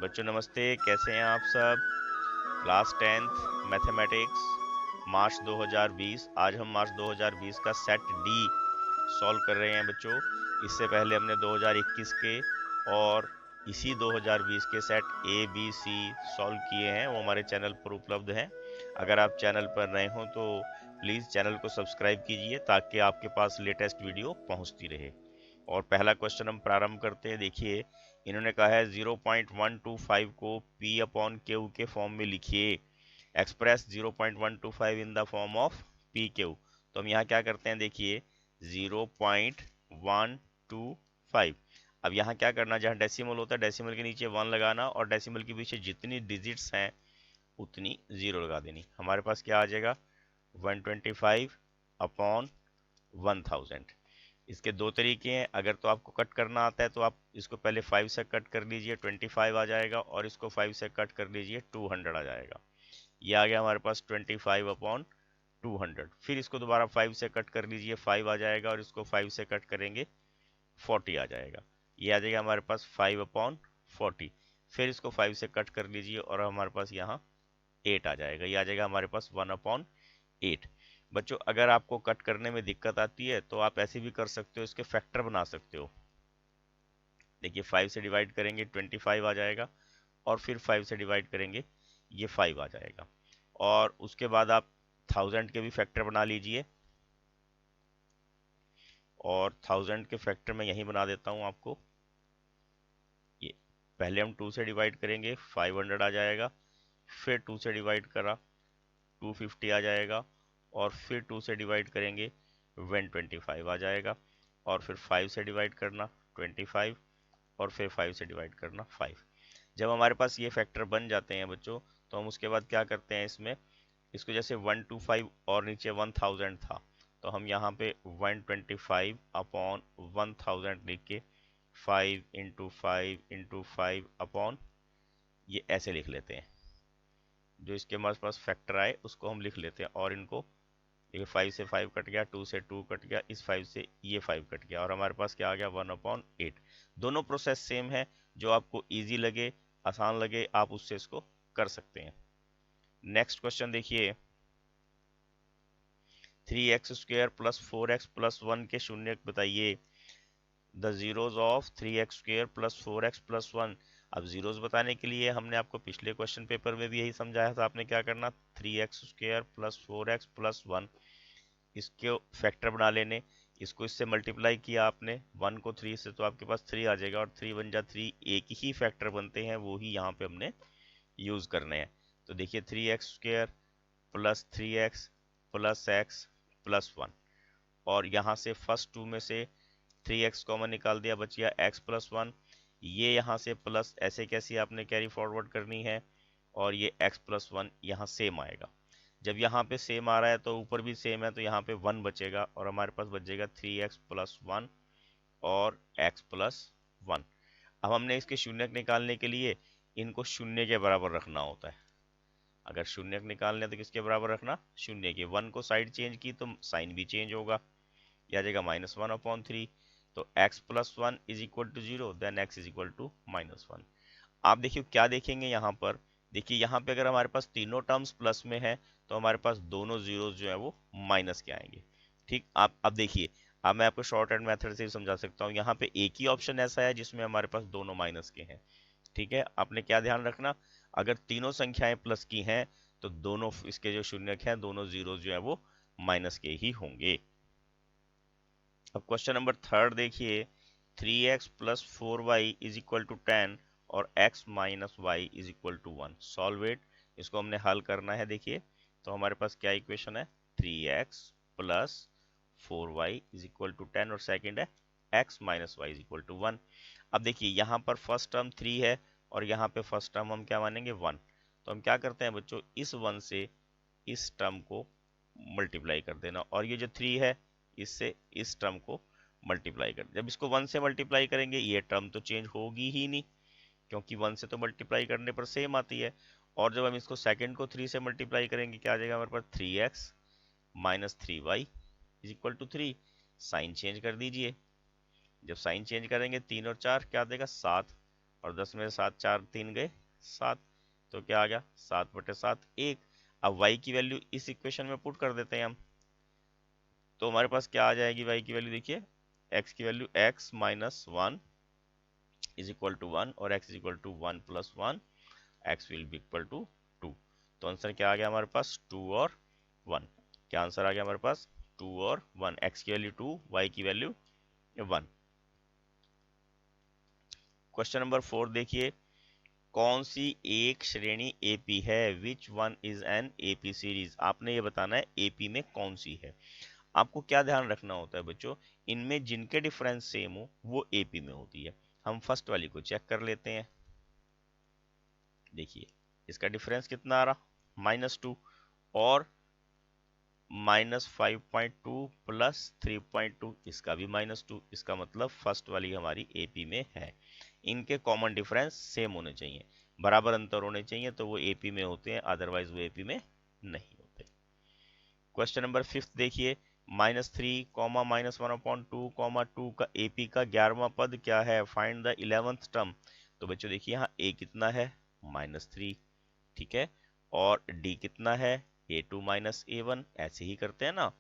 बच्चों नमस्ते, कैसे हैं आप सब। क्लास 10th मैथमेटिक्स मार्च 2020। आज हम मार्च 2020 का सेट डी सॉल्व कर रहे हैं बच्चों। इससे पहले हमने 2021 के और इसी 2020 के set A B C solve किए हैं, वो हमारे चैनल पर उपलब्ध हैं। अगर आप चैनल पर नए हो तो प्लीज़ चैनल को सब्सक्राइब कीजिए ताकि आपके पास लेटेस्ट वीडियो पहुंचती रहे। और पहला क्वेश्चन हम प्रारंभ करते हैं। देखिए, इन्होंने कहा है 0.125 को P अपॉन क्यू के फॉर्म में लिखिए। Express 0.125 in the form of P Q. तो हम यहाँ क्या करते हैं, देखिए 0.125। अब यहाँ क्या करना, जहाँ डेसिमल होता है डेसिमल के नीचे 1 लगाना और डेसिमल के पीछे जितनी डिजिट्स हैं उतनी 0 लगा देनी। हमारे पास क्या आ जाएगा 125 अपॉन 1000। इसके दो तरीके हैं। अगर तो आपको कट करना आता है तो आप इसको पहले 5 से कट कर लीजिए, 25 आ जाएगा, और इसको 5 से कट कर लीजिए, 200 आ जाएगा। ये आ गया हमारे पास 25 अपॉन 200। फिर इसको दोबारा 5 से कट कर लीजिए, 5 आ जाएगा, और इसको 5 से कट करेंगे 40 आ जाएगा। ये आ जाएगा हमारे पास 5 अपॉन 40। फिर इसको 5 से कट कर लीजिए और हमारे पास यहाँ 8 आ जाएगा। ये आ जाएगा हमारे पास 1 अपॉन 8। बच्चों अगर आपको कट करने में दिक्कत आती है तो आप ऐसे भी कर सकते हो, इसके फैक्टर बना सकते हो। देखिए 5 से डिवाइड करेंगे 25 आ जाएगा, और फिर 5 से डिवाइड करेंगे ये 5 आ जाएगा। और उसके बाद आप 1000 के भी फैक्टर बना लीजिए, और 1000 के फैक्टर मैं यहीं बना देता हूँ आपको। ये पहले हम 2 से डिवाइड करेंगे 500 आ जाएगा, फिर 2 से डिवाइड करा 250 आ जाएगा, और फिर 2 से डिवाइड करेंगे 125 आ जाएगा, और फिर 5 से डिवाइड करना 25, और फिर 5 से डिवाइड करना 5। जब हमारे पास ये फैक्टर बन जाते हैं बच्चों, तो हम उसके बाद क्या करते हैं, इसमें इसको जैसे 125 और नीचे 1000 था, तो हम यहाँ पे 125 अपॉन 1000 लिख के 5 इंटू 5 इंटू 5 अपॉन ये ऐसे लिख लेते हैं। जो इसके हमारे पास फैक्टर आए उसको हम लिख लेते हैं, और इनको ये 5 से 5 कट गया, 2 से 2 कट गया, इस 5 से ये 5 कट गया, और हमारे पास क्या आ गया 1 अपॉन 8। दोनों प्रोसेस सेम है, जो आपको इजी लगे, आसान लगे, आप उससे इसको कर सकते हैं। नेक्स्ट क्वेश्चन देखिए, 3x square plus 4x plus 1 के शून्य बताइए। The zeros of 3x square plus 4x plus 1। अब जीरोज बताने के लिए हमने आपको पिछले क्वेश्चन पेपर में भी यही समझाया था, आपने क्या करना, 3x square plus 4x plus 1 इसके फैक्टर बना लेने। इसको इससे मल्टीप्लाई किया आपने 1 को 3 से, तो आपके पास 3 आ जाएगा, और 3 1 जा 3, एक ही फैक्टर बनते हैं, वो ही यहाँ पे हमने यूज करने हैं। तो देखिए 3x square plus 3x plus x plus 1, और यहाँ से फर्स्ट टू में से 3x कॉमन निकाल दिया, बचिया x प्लस 1। ये यहाँ से प्लस ऐसे कैसे आपने कैरी फॉरवर्ड करनी है, और ये x प्लस 1 यहाँ सेम आएगा। जब यहाँ पे सेम आ रहा है तो ऊपर भी सेम है, तो यहाँ पे 1 बचेगा, और हमारे पास बचेगा 3x प्लस 1 और x प्लस 1। अब हमने इसके शून्यक निकालने के लिए इनको शून्य के बराबर रखना होता है। अगर शून्यक निकालने तो किसके बराबर रखना, शून्य के। 1 को साइड चेंज की तो साइन भी चेंज होगा, यह आ जाएगा -1 अपॉन 3। तो x plus 1 is equal to 0, then x is equal to -1। आप देखिए क्या देखेंगे यहाँ पर, देखिए यहाँ पे अगर हमारे पास तीनों टर्म्स प्लस में है तो हमारे पास दोनों जीरोस जो है वो माइनस के आएंगे। ठीक, आप अब देखिए, अब मैं आपको शॉर्ट हैंड मेथड से भी समझा सकता हूँ। यहाँ पे एक ही ऑप्शन ऐसा है जिसमें हमारे पास दोनों माइनस के हैं। ठीक है, आपने क्या ध्यान रखना, अगर तीनों संख्याएं प्लस की हैं तो दोनों इसके जो शून्यक हैं, दोनों जीरोस जो है वो माइनस के ही होंगे। अब क्वेश्चन नंबर थर्ड देखिए, 3x plus 4y is equal to 10 और x minus y is equal to 1। Solve it. इसको हमने हल करना है। देखिए तो हमारे पास क्या इक्वेशन है, 3x plus 4y is equal to 10, और सेकंड है x minus y is equal to 1। अब देखिए यहाँ पर फर्स्ट टर्म 3 है, और यहाँ पे फर्स्ट टर्म हम क्या मानेंगे 1। तो हम क्या करते हैं बच्चों, इस 1 से इस टर्म को मल्टीप्लाई कर देना, और ये जो 3 है इससे इस टर्म को मल्टीप्लाई कर। जब इसको 1 से मल्टीप्लाई करेंगे ये टर्म तो चेंज होगी ही नहीं, क्योंकि 1 से तो मल्टीप्लाई करने पर सेम आती है। और जब हम इसको सेकंड को 3 से मल्टीप्लाई करेंगे, क्या आ जाएगा हमारे पास, 3x minus 3y is equal to 3। Sign change कर दीजिए। जब साइन चेंज करेंगे 3 और 4 क्या देगा 7, और 10 में 7 4 3 गए 7, तो क्या आ गया 7/7 1। अब y की वैल्यू इस इक्वेशन में पुट कर देते हैं हम, तो हमारे पास क्या आ जाएगी y की वैल्यू, देखिए x की value x minus 1 is equal to 1 और x is equal to 1 plus 1, x will be equal to 2। तो आंसर क्या आ गया हमारे पास 2 और 1। क्या आंसर आ गया हमारे पास 2 और 1, x की वैल्यू 2, y की वैल्यू 1। क्वेश्चन नंबर 4 देखिए, कौन सी एक श्रेणी एपी है, which one is an AP series. आपने ये बताना है एपी में कौन सी है। आपको क्या ध्यान रखना होता है बच्चों, इनमें जिनके डिफरेंस सेम हो वो एपी में होती है। हम फर्स्ट वाली को चेक कर लेते हैं। देखिए इसका डिफरेंस कितना आ रहा -2 और -5.2 प्लस 3.2, इसका भी -2, इसका मतलब फर्स्ट वाली हमारी एपी में है। इनके कॉमन डिफरेंस सेम होने चाहिए, बराबर अंतर होने चाहिए, तो वो एपी में होते हैं, अदरवाइज वो एपी में नहीं होते। क्वेश्चन नंबर 5 देखिए, -3 कॉमा -1/2 2 का एपी का 11वां पद क्या है, फाइंड द 11th टर्म। तो बच्चों देखिए यहाँ ए कितना है -3, ठीक है, और डी कितना है a2 माइनस a1, ऐसे ही करते हैं ना।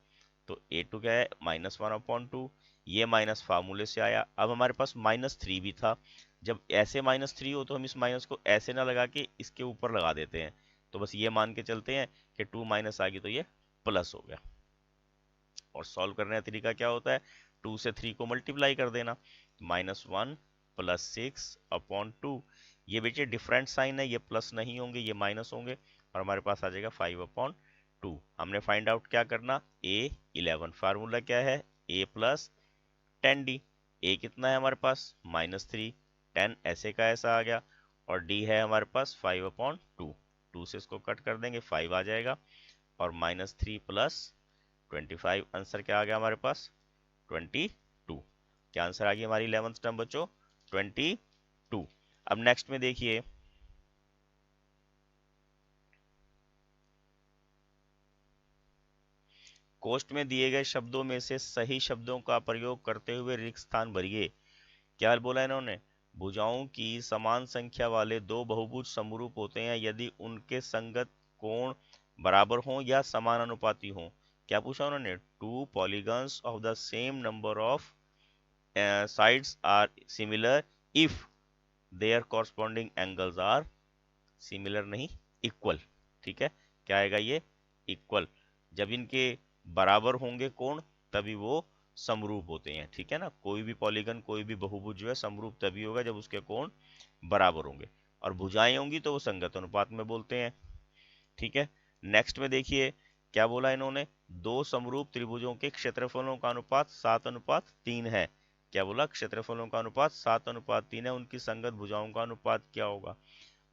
तो a2 क्या है -1/2, ये माइनस फार्मूले से आया। अब हमारे पास -3 भी था, जब ऐसे -3 हो तो हम इस माइनस को ऐसे ना लगा के इसके ऊपर लगा देते हैं, तो बस ये मान के चलते हैं कि 2 माइनस आ गई तो ये प्लस हो गया। और सॉल्व करने का तरीका क्या होता है, 2 से 3 को मल्टीप्लाई कर देना, -1 प्लस 6/2। ये बेटे डिफरेंट साइन है, ये प्लस नहीं होंगे ये माइनस होंगे, और हमारे पास आ जाएगा 5/2। हमने फाइंड आउट क्या करना, a11, फार्मूला क्या है a प्लस 10d। a कितना है हमारे पास -3, 10 ऐसे का ऐसा आ गया, और d है हमारे पास 5/2, 2 से इसको कट कर देंगे 5 आ जाएगा, और -3 प्लस 25, आंसर क्या आ गया हमारे पास 22। क्या आंसर आ गई हमारी 11th टर्म बच्चों 22। अब नेक्स्ट में देखिए, कोष्ट में दिए गए शब्दों में से सही शब्दों का प्रयोग करते हुए रिक्त स्थान भरिए। क्या बोला इन्होंने, भुजाओं की समान संख्या वाले दो बहुभुज समरूप होते हैं यदि उनके संगत कोण बराबर हों या समानुपाती हों। क्या पूछा उन्होंने, to polygons of the same number of sides are similar if their corresponding angles are similar, नहीं equal। ठीक है, क्या आएगा ये इक्वल, जब इनके बराबर होंगे कोण तभी वो समरूप होते हैं। ठीक है ना, कोई भी पॉलीगन कोई भी बहुभुज जो है समरूप तभी होगा जब उसके कोण बराबर होंगे, और भुजाएं होंगी तो वो संगत अनुपात में बोलते हैं। ठीक है, नेक्स्ट में देखिए क्या बोला इन्होंने, दो समरूप त्रिभुजों के क्षेत्रफलों का अनुपात 7/3 है। क्या बोला, क्षेत्रफलों का अनुपात 7/3 है, उनकी संगत भुजाओं का अनुपात क्या होगा।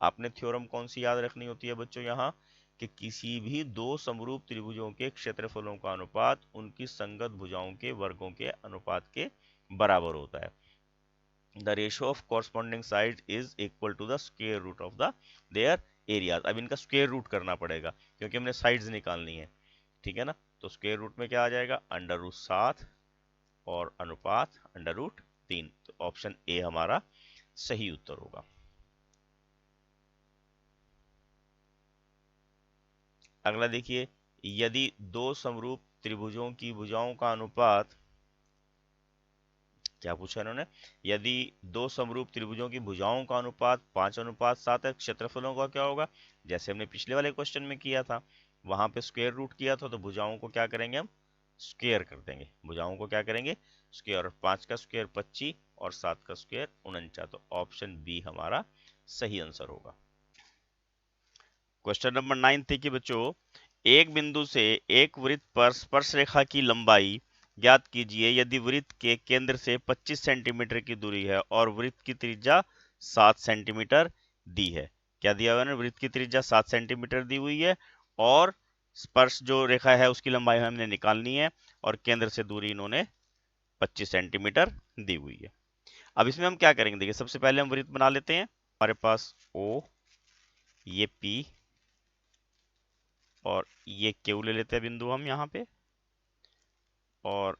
आपने थ्योरम कौन सी याद रखनी होती है बच्चों यहाँ, कि किसी भी दो समरूप त्रिभुजों के क्षेत्रफलों का अनुपात उनकी संगत भुजाओं के वर्गों के अनुपात के बराबर होता है। The ratio of corresponding side is equal to the square root of the their areas. अब इनका स्क्वायर रूट करना पड़ेगा क्योंकि हमने साइड्स निकालनी है। ठीक है ना, तो स्क्वायर रूट में क्या आ जाएगा √7 और अनुपात √3। तो ऑप्शन ए हमारा सही उत्तर होगा। अगला देखिए, यदि दो समरूप त्रिभुजों की भुजाओं का अनुपात, क्या पूछा इन्होंने, यदि दो समरूप त्रिभुजों की भुजाओं का अनुपात 5/7 है, क्षेत्रफलों का क्या होगा, जैसे हमने पिछले वाले क्वेश्चन में किया था, वहां पे स्क्वायर रूट किया था, तो भुजाओं को क्या करेंगे हम स्क्वायर कर देंगे, भुजाओं को क्या करेंगे स्क्वायर, 5 का स्क्वायर 25 और 7 का स्क्वायर 49, तो ऑप्शन बी हमारा सही आंसर होगा। क्वेश्चन नंबर 9 देखिए बच्चों, एक बिंदु से एक वृत्त पर स्पर्श रेखा की लंबाई ज्ञात कीजिए यदि वृत्त के केंद्र से 25 सेंटीमीटर की दूरी है और वृत्त की त्रिज्या 7 सेंटीमीटर दी है। क्या दिया हुआ है, वृत्त की त्रिज्या 7 सेंटीमीटर दी हुई है, और स्पर्श जो रेखा है उसकी लंबाई हमने निकालनी है, और केंद्र से दूरी इन्होंने 25 सेंटीमीटर दी हुई है। अब इसमें हम क्या करेंगे, देखिए सबसे पहले हम वृत्त बना लेते हैं। हमारे पास O, ये P और ये क्यू ले लेते हैं बिंदु हम यहाँ पे, और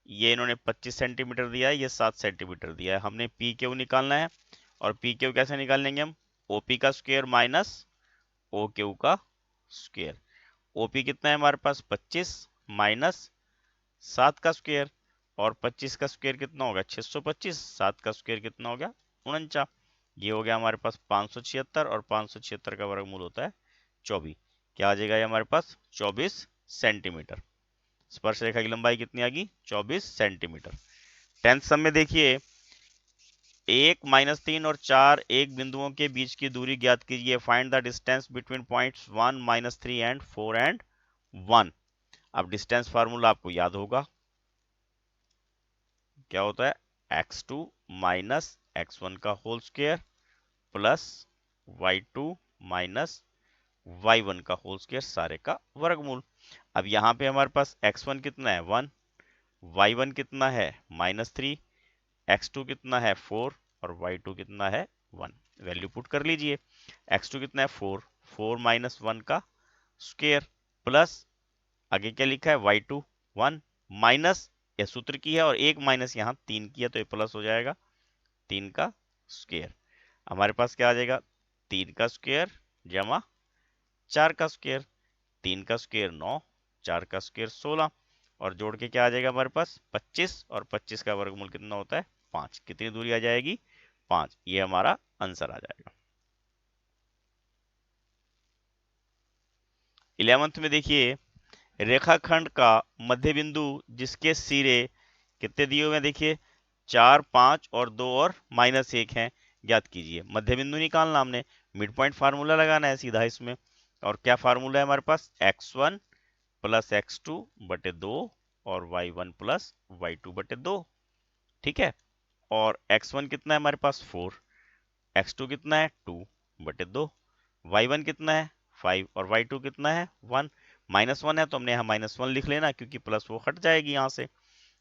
ये इन्होंने 25 सेंटीमीटर दिया है, ये 7 सेंटीमीटर दिया है, हमने पी क्यू निकालना है। और पी क्यू कैसे निकाल लेंगे हम, ओपी का स्क्वायर माइनस ओ क्यू का स्क्वायर। ओपी कितना है हमारे पास 25 माइनस 7 का स्क्वायर, और 25 का स्क्वायर कितना होगा 625, 7 का स्क्वायर कितना हो गया 49। ये हो गया हमारे पास 576, और 576 का वर्गमूल होता है 24। क्या आ जाएगा ये हमारे पास 24 सेंटीमीटर। स्पर्श रेखा की लंबाई कितनी आ गई 24 सेंटीमीटर। 10th सम में देखिए 1 -3 और 4 एक बिंदुओं के बीच की दूरी ज्ञात कीजिए। Find the distance between points 1 -3 and 4 and 1। अब डिस्टेंस फार्मूला आपको याद होगा, क्या होता है x2 माइनस x1 का whole square plus y2 minus y1 का होल स्क्वायर सारे का वर्गमूल। अब यहाँ पे हमारे पास x1 कितना है 1, y1 कितना है -3, x2 कितना है 4 और y2 कितना है 1। वैल्यू पुट कर लीजिए। x2 कितना है 4, 4 माइनस 1 का स्क्वायर प्लस आगे क्या लिखा है y2 1 माइनस, यह सूत्र की है और एक माइनस यहाँ 3 की है तो ये प्लस हो जाएगा 3 का स्क्वायर। हमारे पास क्या आ जाएगा 3 का स्क्वायर जमा 4 का स्क्वायर, 3 का स्क्वायर 9, 4 का स्क्वायर 16, और जोड़ के क्या आ जाएगा हमारे पास 25, और 25 का वर्गमूल कितना होता है 5। कितनी दूरी आ जाएगी 5। ये हमारा आंसर आ जाएगा। 11th में देखिए रेखाखंड का मध्य बिंदु जिसके सिरे कितने दिए हुए हैं देखिए 4, 5 और 2 और -1 हैं, ज्ञात कीजिए। मध्य बिंदु निकालना हमने, मिड पॉइंट फार्मूला लगाना है सीधा इसमें। और क्या फार्मूला है हमारे पास x1 प्लस x2 बटे 2 और y1 प्लस y2 बटे 2। ठीक है, और x1 कितना है हमारे पास 4, x2 कितना है 2 बटे 2, y1 कितना है 5 और y2 कितना है 1। -1 है तो हमने यहाँ -1 लिख लेना, क्योंकि प्लस वो हट जाएगी यहाँ से।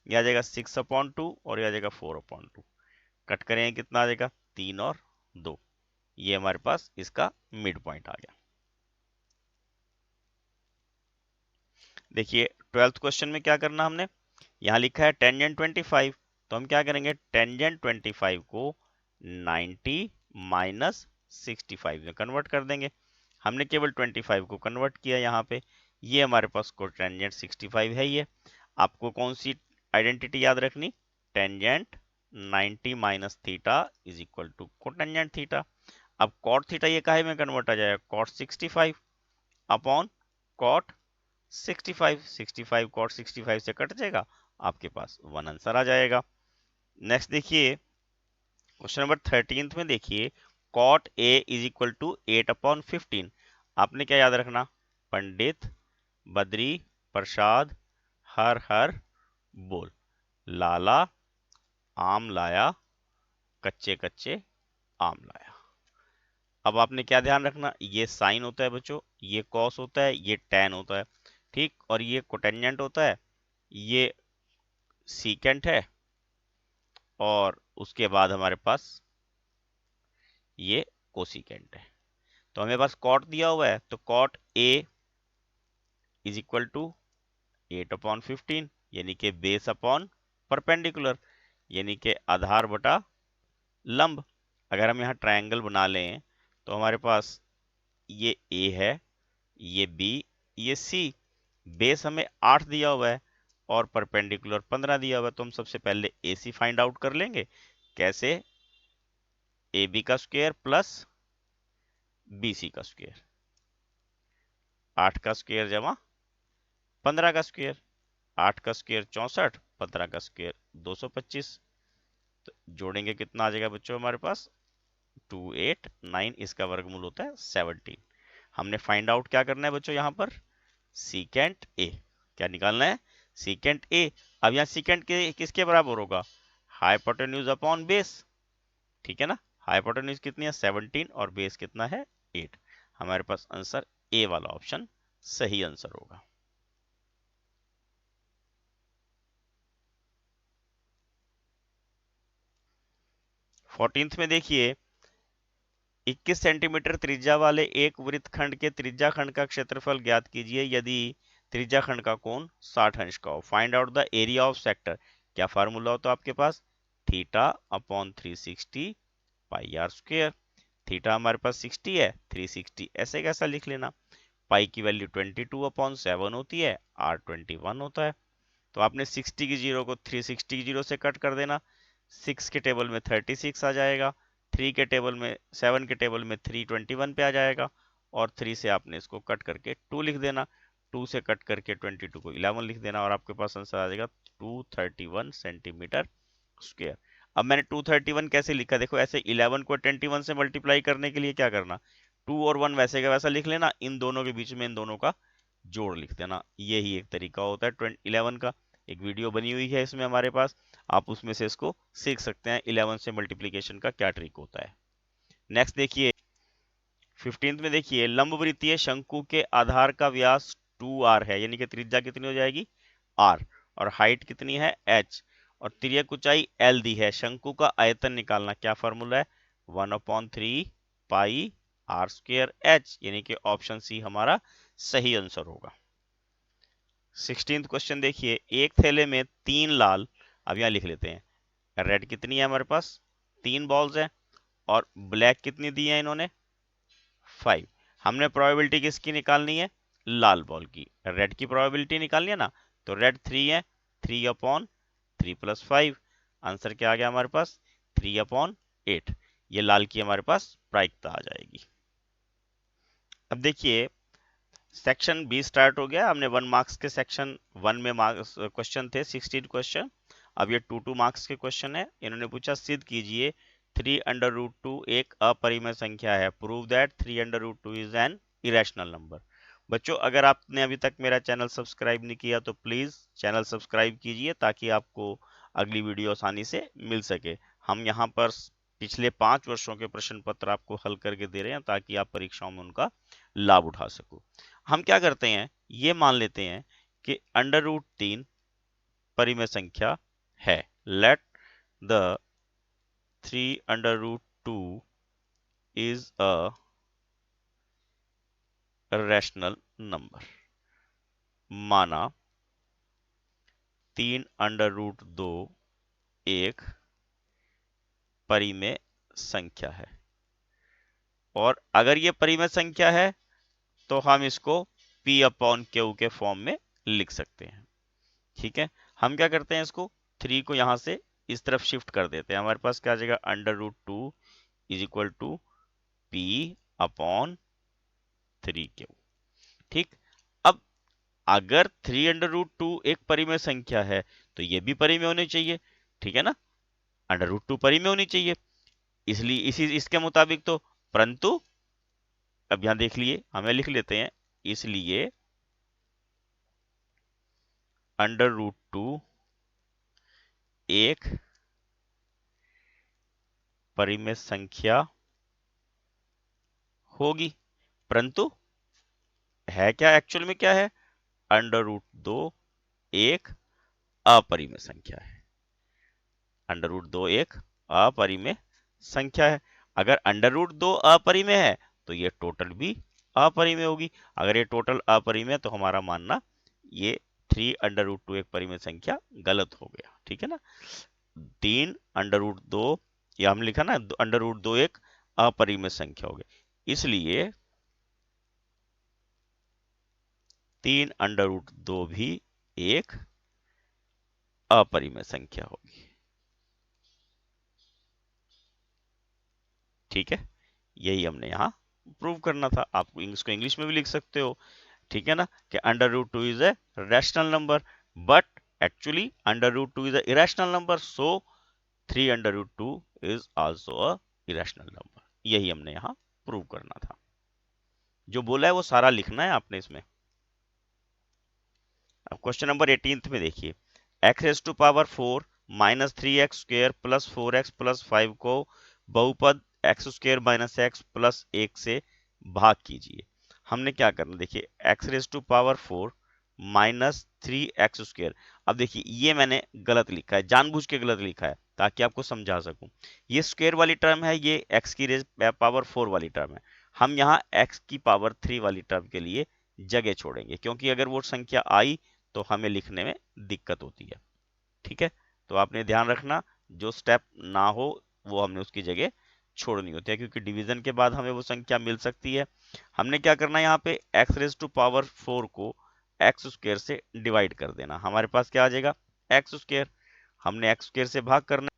यह आ जाएगा 6/2 और यह आ जाएगा 4/2। कट करेंगे कितना आ जाएगा 3 और 2। ये हमारे पास इसका मिड पॉइंट आ गया। देखिए 12th क्वेश्चन में क्या करना हमने, यहाँ लिखा है टेंजेंट 25, तो हम क्या करेंगे टेंजेंट 25 को 90 माइनस 65 में कन्वर्ट कर देंगे। हमने केवल 25 को कन्वर्ट किया यहाँ पे। ये हमारे पास कोटेंजेंट 65 है। ये आपको कौन सी आइडेंटिटी याद रखनी, tangent 90 minus theta is equal to cotangent theta. अब कॉट थीटा ये काहे में कन्वर्ट आ जाएगा, कॉट 65 अपॉन कॉट 65, 65 कॉट 65 से कट जाएगा, आपके पास 1 आंसर आ जाएगा। नेक्स्ट देखिए क्वेश्चन नंबर 13th में देखिए cot A is equal to 8/15। आपने क्या याद रखना, पंडित बद्री प्रसाद हर हर बोल, लाला आम लाया कच्चे कच्चे आम लाया। अब आपने क्या ध्यान रखना, ये साइन होता है बच्चों, ये कॉस होता है, ये टैन होता है, ठीक, और ये कोटेंजेंट होता है, ये सीकेंट है, और उसके बाद हमारे पास ये कोसिकेंट है। तो हमें पास कॉट दिया हुआ है, तो cot A is equal to 8/15, यानी कि बेस अपॉन परपेंडिकुलर, यानी कि आधार बटा लंब। अगर हम यहाँ ट्रायंगल बना लें तो हमारे पास ये ए है, ये बी, ये सी। बेस हमें 8 दिया हुआ है और परपेंडिकुलर 15 दिया हुआ है, तो हम सबसे पहले ए सी फाइंड आउट कर लेंगे। कैसे, ए बी का स्क्वायर प्लस बी सी का स्क्वायर, 8 का स्क्वायर जमा 15 का स्क्वायर, 8 का स्क्वायर 64, 15 का स्क्वायर 225। तो जोड़ेंगे कितना आ जाएगा बच्चों हमारे पास 289, इसका वर्गमूल होता है 17। हमने फाइंड आउट क्या करना है बच्चों, यहाँ पर सीकेंट ए, क्या निकालना है सीकेंट ए। अब यहाँ सीकेंट के किसके बराबर होगा, हाइपोटेन्यूज अपॉन बेस, ठीक है ना। हाइपोटेन्यूज कितनी है 17 और बेस कितना है 8। हमारे पास आंसर ए वाला ऑप्शन सही आंसर होगा। फोर्टीन्थ में देखिए 21 सेंटीमीटर त्रिज्या वाले एक वृत्तखंड के त्रिज्याखंड का क्षेत्रफल ज्ञात कीजिए यदि त्रिज्याखंड का कोण 60 अंश का हो। Find out the area of sector. क्या फार्मूला होता है आपके पास, theta upon 360 pi r square. Theta हमारे पास 60 है, 360 ऐसे कैसा लिख लेना। पाई की वैल्यू 22/7 होती है, आर 21 होता है। तो आपने 60 की जीरो को 360 की जीरो से कट कर देना, 6 के टेबल में 36 आ जाएगा, 3 के टेबल में 7 के टेबल में 321 पे आ जाएगा, और 3 से आपने इसको कट करके 2 लिख देना, 2 से कट करके 22 को 11 लिख देना, और आपके पास आंसर आ जाएगा 231 सेंटीमीटर स्क्वायर। अब मैंने 231 कैसे लिखा, देखो ऐसे 11 को 21 से मल्टीप्लाई करने के लिए क्या करना, 2 और 1 वैसे का वैसा लिख लेना, इन दोनों के बीच में इन दोनों का जोड़ लिख देना। यही एक तरीका होता है 11 का। एक वीडियो बनी हुई है इसमें हमारे पास, आप उसमें से इसको सीख सकते हैं 11 से मल्टीप्लिकेशन का क्या ट्रिक होता है। नेक्स्ट देखिए 15th में, देखिए लंबवृत्तीय शंकु के आधार का व्यास 2r है, यानी कि त्रिज्या कितनी हो जाएगी r, और हाइट कितनी है h, और तिर्यक ऊंचाई l दी है। शंकु का आयतन निकालना, क्या फॉर्मूला है, 1/3 पाई r स्क्वायर h, यानी कि ऑप्शन सी हमारा सही आंसर होगा। 16th क्वेश्चन देखिए, एक थैले में 3 लाल, अब यहां लिख लेते हैं, रेड कितनी है हमारे पास, 3 बॉल्स हैं, और ब्लैक कितनी दी है इन्होंने, 5। हमने प्रोबेबिलिटी किसकी निकालनी है, लाल बॉल की। रेड की प्रोबेबिलिटी निकालनी है ना, तो रेड 3 है, 3/3 + 5, आंसर क्या आ गया हमारे पास, 3/8। ये लाल की हमारे पास प्रायिकता आ जाएगी। अब देखिए सेक्शन बी स्टार्ट हो गया, हमने 1 मार्क्स के सेक्शन 1 में मार्क्स क्वेश्चन थे 16 क्वेश्चन, अब ये 2 मार्क्स के क्वेश्चन है। इन्होंने पूछा सिद्ध कीजिए 3√2 एक अपरिमेय संख्या है, prove that 3√2 is an irrational number. बच्चों अगर आपने अभी तक मेरा चैनल सब्सक्राइब नहीं किया तो प्लीज चैनल सब्सक्राइब कीजिए, ताकि आपको अगली वीडियो आसानी से मिल सके। हम यहाँ पर पिछले 5 वर्षों के प्रश्न पत्र आपको हल करके दे रहे हैं, ताकि आप परीक्षाओं में उनका लाभ उठा सको। हम क्या करते हैं, ये मान लेते हैं कि √3 परिमेय संख्या है। Let the 3√2 is a rational number। माना 3√2 एक परिमेय संख्या है, और अगर ये परिमेय संख्या है तो हम इसको P/Q के फॉर्म में लिख सकते हैं। ठीक है, हम क्या करते हैं, इसको 3 को यहां से इस तरफ शिफ्ट कर देते हैं, हमारे पास क्या आ जाएगा, √2 = P/3Q। ठीक, अब अगर 3√2 एक परिमेय संख्या है तो ये भी परिमेय होनी चाहिए, ठीक है ना, √2 परिमेय होनी चाहिए, इसलिए इसके मुताबिक तो, परंतु अब यहां देख लिए, हमें लिख लेते हैं, इसलिए √2 एक परिमेय संख्या होगी, परंतु है क्या, एक्चुअल में क्या है, √2 एक अपरिमेय संख्या है। √2 एक अपरिमेय संख्या है। अगर √2 अपरिमेय है तो ये टोटल भी अपरिमेय होगी। अगर ये टोटल अपरिमेय तो हमारा मानना ये 3√2 एक परिमेय संख्या गलत हो गया। ठीक है ना, 3√2 ये हम लिखा ना, √2 एक अपरिमेय संख्या हो गई, इसलिए 3√2 भी एक अपरिमेय संख्या होगी। ठीक है, यही हमने यहाँ प्रूव करना था। आप इसको इंग्लिश में भी लिख सकते हो, ठीक है ना, कि √2 is a rational number, but actually √2 is a irrational number, so 3√2 is also a irrational number. यही हमने यहाँ प्रूव करना था। जो बोला है वो सारा लिखना है आपने इसमें। अब क्वेश्चन नंबर 18 में देखिए, x⁴ - 3x² + 4x + 5 को बहुपद x² - x + 1 से भाग कीजिए। हमने क्या करना, देखिए x⁴ - 3x²। अब देखिए ये मैंने गलत लिखा है, जानबूझ के गलत लिखा है ताकि आपको समझा सकूं। ये स्क्वायर वाली टर्म है, ये x⁴ वाली टर्म है। हम यहाँ x⁴ वाली टर्म के लिए जगह छोड़ेंगे, क्योंकि अगर वो संख्या आई तो हमें लिखने में दिक्कत होती है। ठीक है, तो आपने ध्यान रखना, जो स्टेप ना हो वो हमने उसकी जगह छोड़नी होती है, क्योंकि डिवीजन के बाद हमें वो संख्या मिल सकती है। हमने क्या करना है यहाँ पे एक्स रेज टू पावर 4 को एक्स स्क्वायर से डिवाइड कर देना। हमारे पास क्या आ जाएगा एक्स स्क्वायर, हमने एक्स स्क्वायर से भाग करना।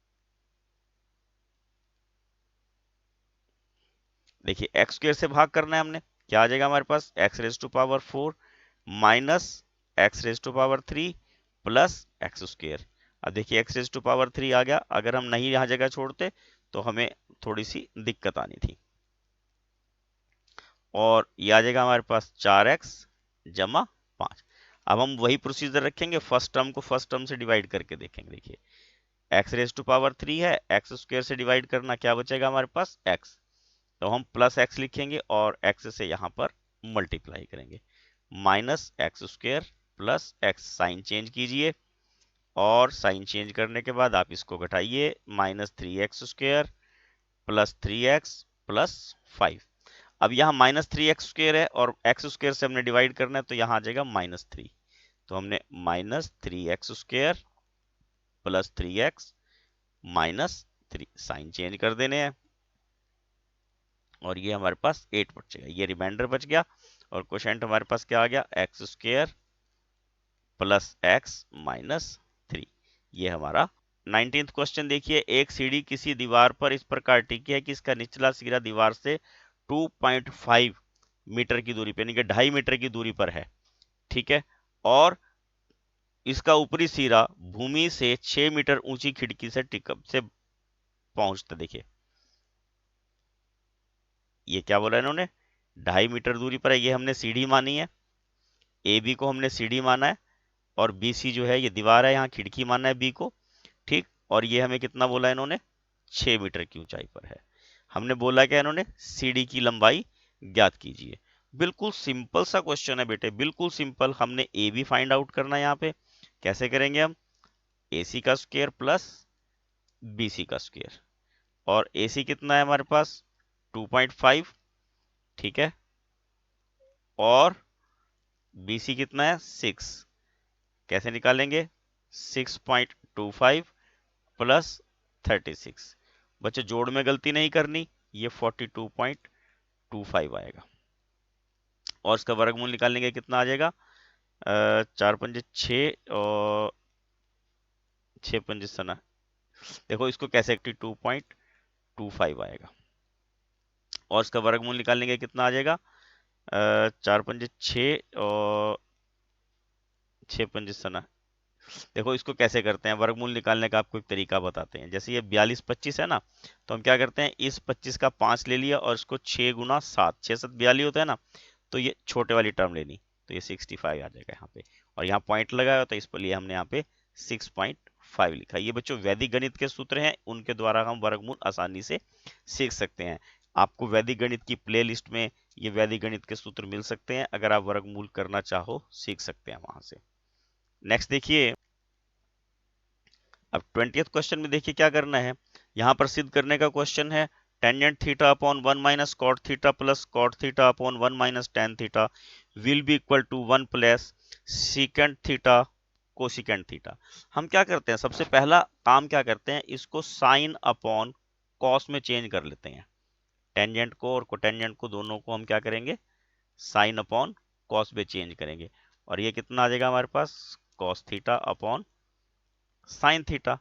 देखिए एक्स स्क्वायर से भाग करना है हमने, क्या आ जाएगा हमारे पास x raise to power 4 minus x raise to power 3 plus x square. अब देखिए एक्स रेज टू पावर 3 आ गया, अगर हम नहीं यहाँ जगह छोड़ते तो हमें थोड़ी सी दिक्कत आनी थी। और ये आ जाएगा हमारे पास 4x जमा 5। अब हम वही प्रोसीजर रखेंगे, फर्स्ट टर्म को फर्स्ट टर्म से डिवाइड करके देखेंगे। देखिए एक्स रेज टू पावर 3 है, एक्स स्क्वायर से डिवाइड करना, क्या बचेगा हमारे पास x, तो हम प्लस x लिखेंगे और x से यहाँ पर मल्टीप्लाई करेंगे। Minus x square plus x, sign change कीजिए और साइन चेंज करने के बाद आप इसको घटाइए, minus 3x square plus 3x plus 5। अब यहाँ माइनस 3x स्क्वायर है और x स्क्वायर से हमने डिवाइड करना है, तो यहाँ आ जाएगा माइनस 3। तो हमने minus 3x square plus 3x minus 3, sign change कर देने हैं और ये हमारे पास 8 बचेगा, ये रिमाइंडर बच गया। और क्वोशेंट हमारे पास क्या आ गया x square plus x minus 3, ये हमारा 19th क्वेश्चन। देखिए एक सीढ़ी किसी दीवार पर इस प्रकार टिकी है कि इसका निचला सिरा दीवार से 2.5 मीटर की दूरी पे, यानी कि 2.5 मीटर की दूरी पर है, ठीक है, और इसका ऊपरी सिरा भूमि से 6 मीटर ऊंची खिड़की से पहुंचता। देखिए ये क्या बोला इन्होंने, 2.5 मीटर दूरी पर है, ये हमने सीढ़ी मानी है, ए बी को हमने सीढ़ी माना है, और बी सी जो है ये दीवार है, यहाँ खिड़की माना है बी को, ठीक। और ये हमें कितना बोला इन्होंने 6 मीटर की ऊंचाई पर है। हमने बोला क्या इन्होंने सीढ़ी की लंबाई ज्ञात कीजिए। बिल्कुल सिंपल सा क्वेश्चन है बेटे, बिल्कुल सिंपल। हमने ए बी फाइंड आउट करना है यहाँ पे, कैसे करेंगे हम, ए सी का स्क्वायर प्लस बी सी का स्क्वायर, और ए सी कितना है हमारे पास 2.5, ठीक है, और बी सी कितना है 6, कैसे निकालेंगे 6.25 प्लस 36। बच्चे जोड़ में गलती नहीं करनी, ये 42.25 आएगा, और इसका वर्गमूल निकालने के कितना आ जाएगा 4×5 = 6 और 6×5 सना, देखो इसको कैसे 2.25 आएगा, और इसका वर्गमूल निकालने के कितना आ जाएगा 4×5 और 6×5 सना। देखो इसको कैसे करते हैं, वर्गमूल निकालने का आपको एक तरीका बताते हैं। जैसे ये 42×25 है ना, तो हम क्या करते हैं इस 25 का 5 ले लिया और इसको 6×7, 6×7 42 होता है ना, तो ये छोटे वाली टर्म लेनी, तो ये 65 आ जाएगा यहाँ पे, और यहाँ पॉइंट लगाया तो इस पर लिए हमने यहाँ पे 6.5 लिखा। ये बच्चों वैदिक गणित के सूत्र हैं, उनके द्वारा हम वर्गमूल आसानी से सीख सकते हैं। आपको वैदिक गणित की प्लेलिस्ट में ये वैदिक गणित के सूत्र मिल सकते हैं, अगर आप वर्गमूल करना चाहो सीख सकते हैं वहां से। नेक्स्ट देखिए, अब 20th क्वेश्चन में देखिए क्या करना है, यहां पर सिद्ध करने का क्वेश्चन है tangent theta upon 1 minus cot theta plus cot theta upon 1 minus tan theta will be equal to 1 plus secant theta cosecant theta. हम क्या करते हैं, सबसे पहला काम क्या करते हैं, इसको साइन अपॉन कॉस में चेंज कर लेते हैं। टेंजेंट को और कोटेंजेंट को दोनों को हम क्या करेंगे साइन अपॉन कॉस में चेंज करेंगे, और ये कितना आ जाएगा हमारे पास cos theta upon sine theta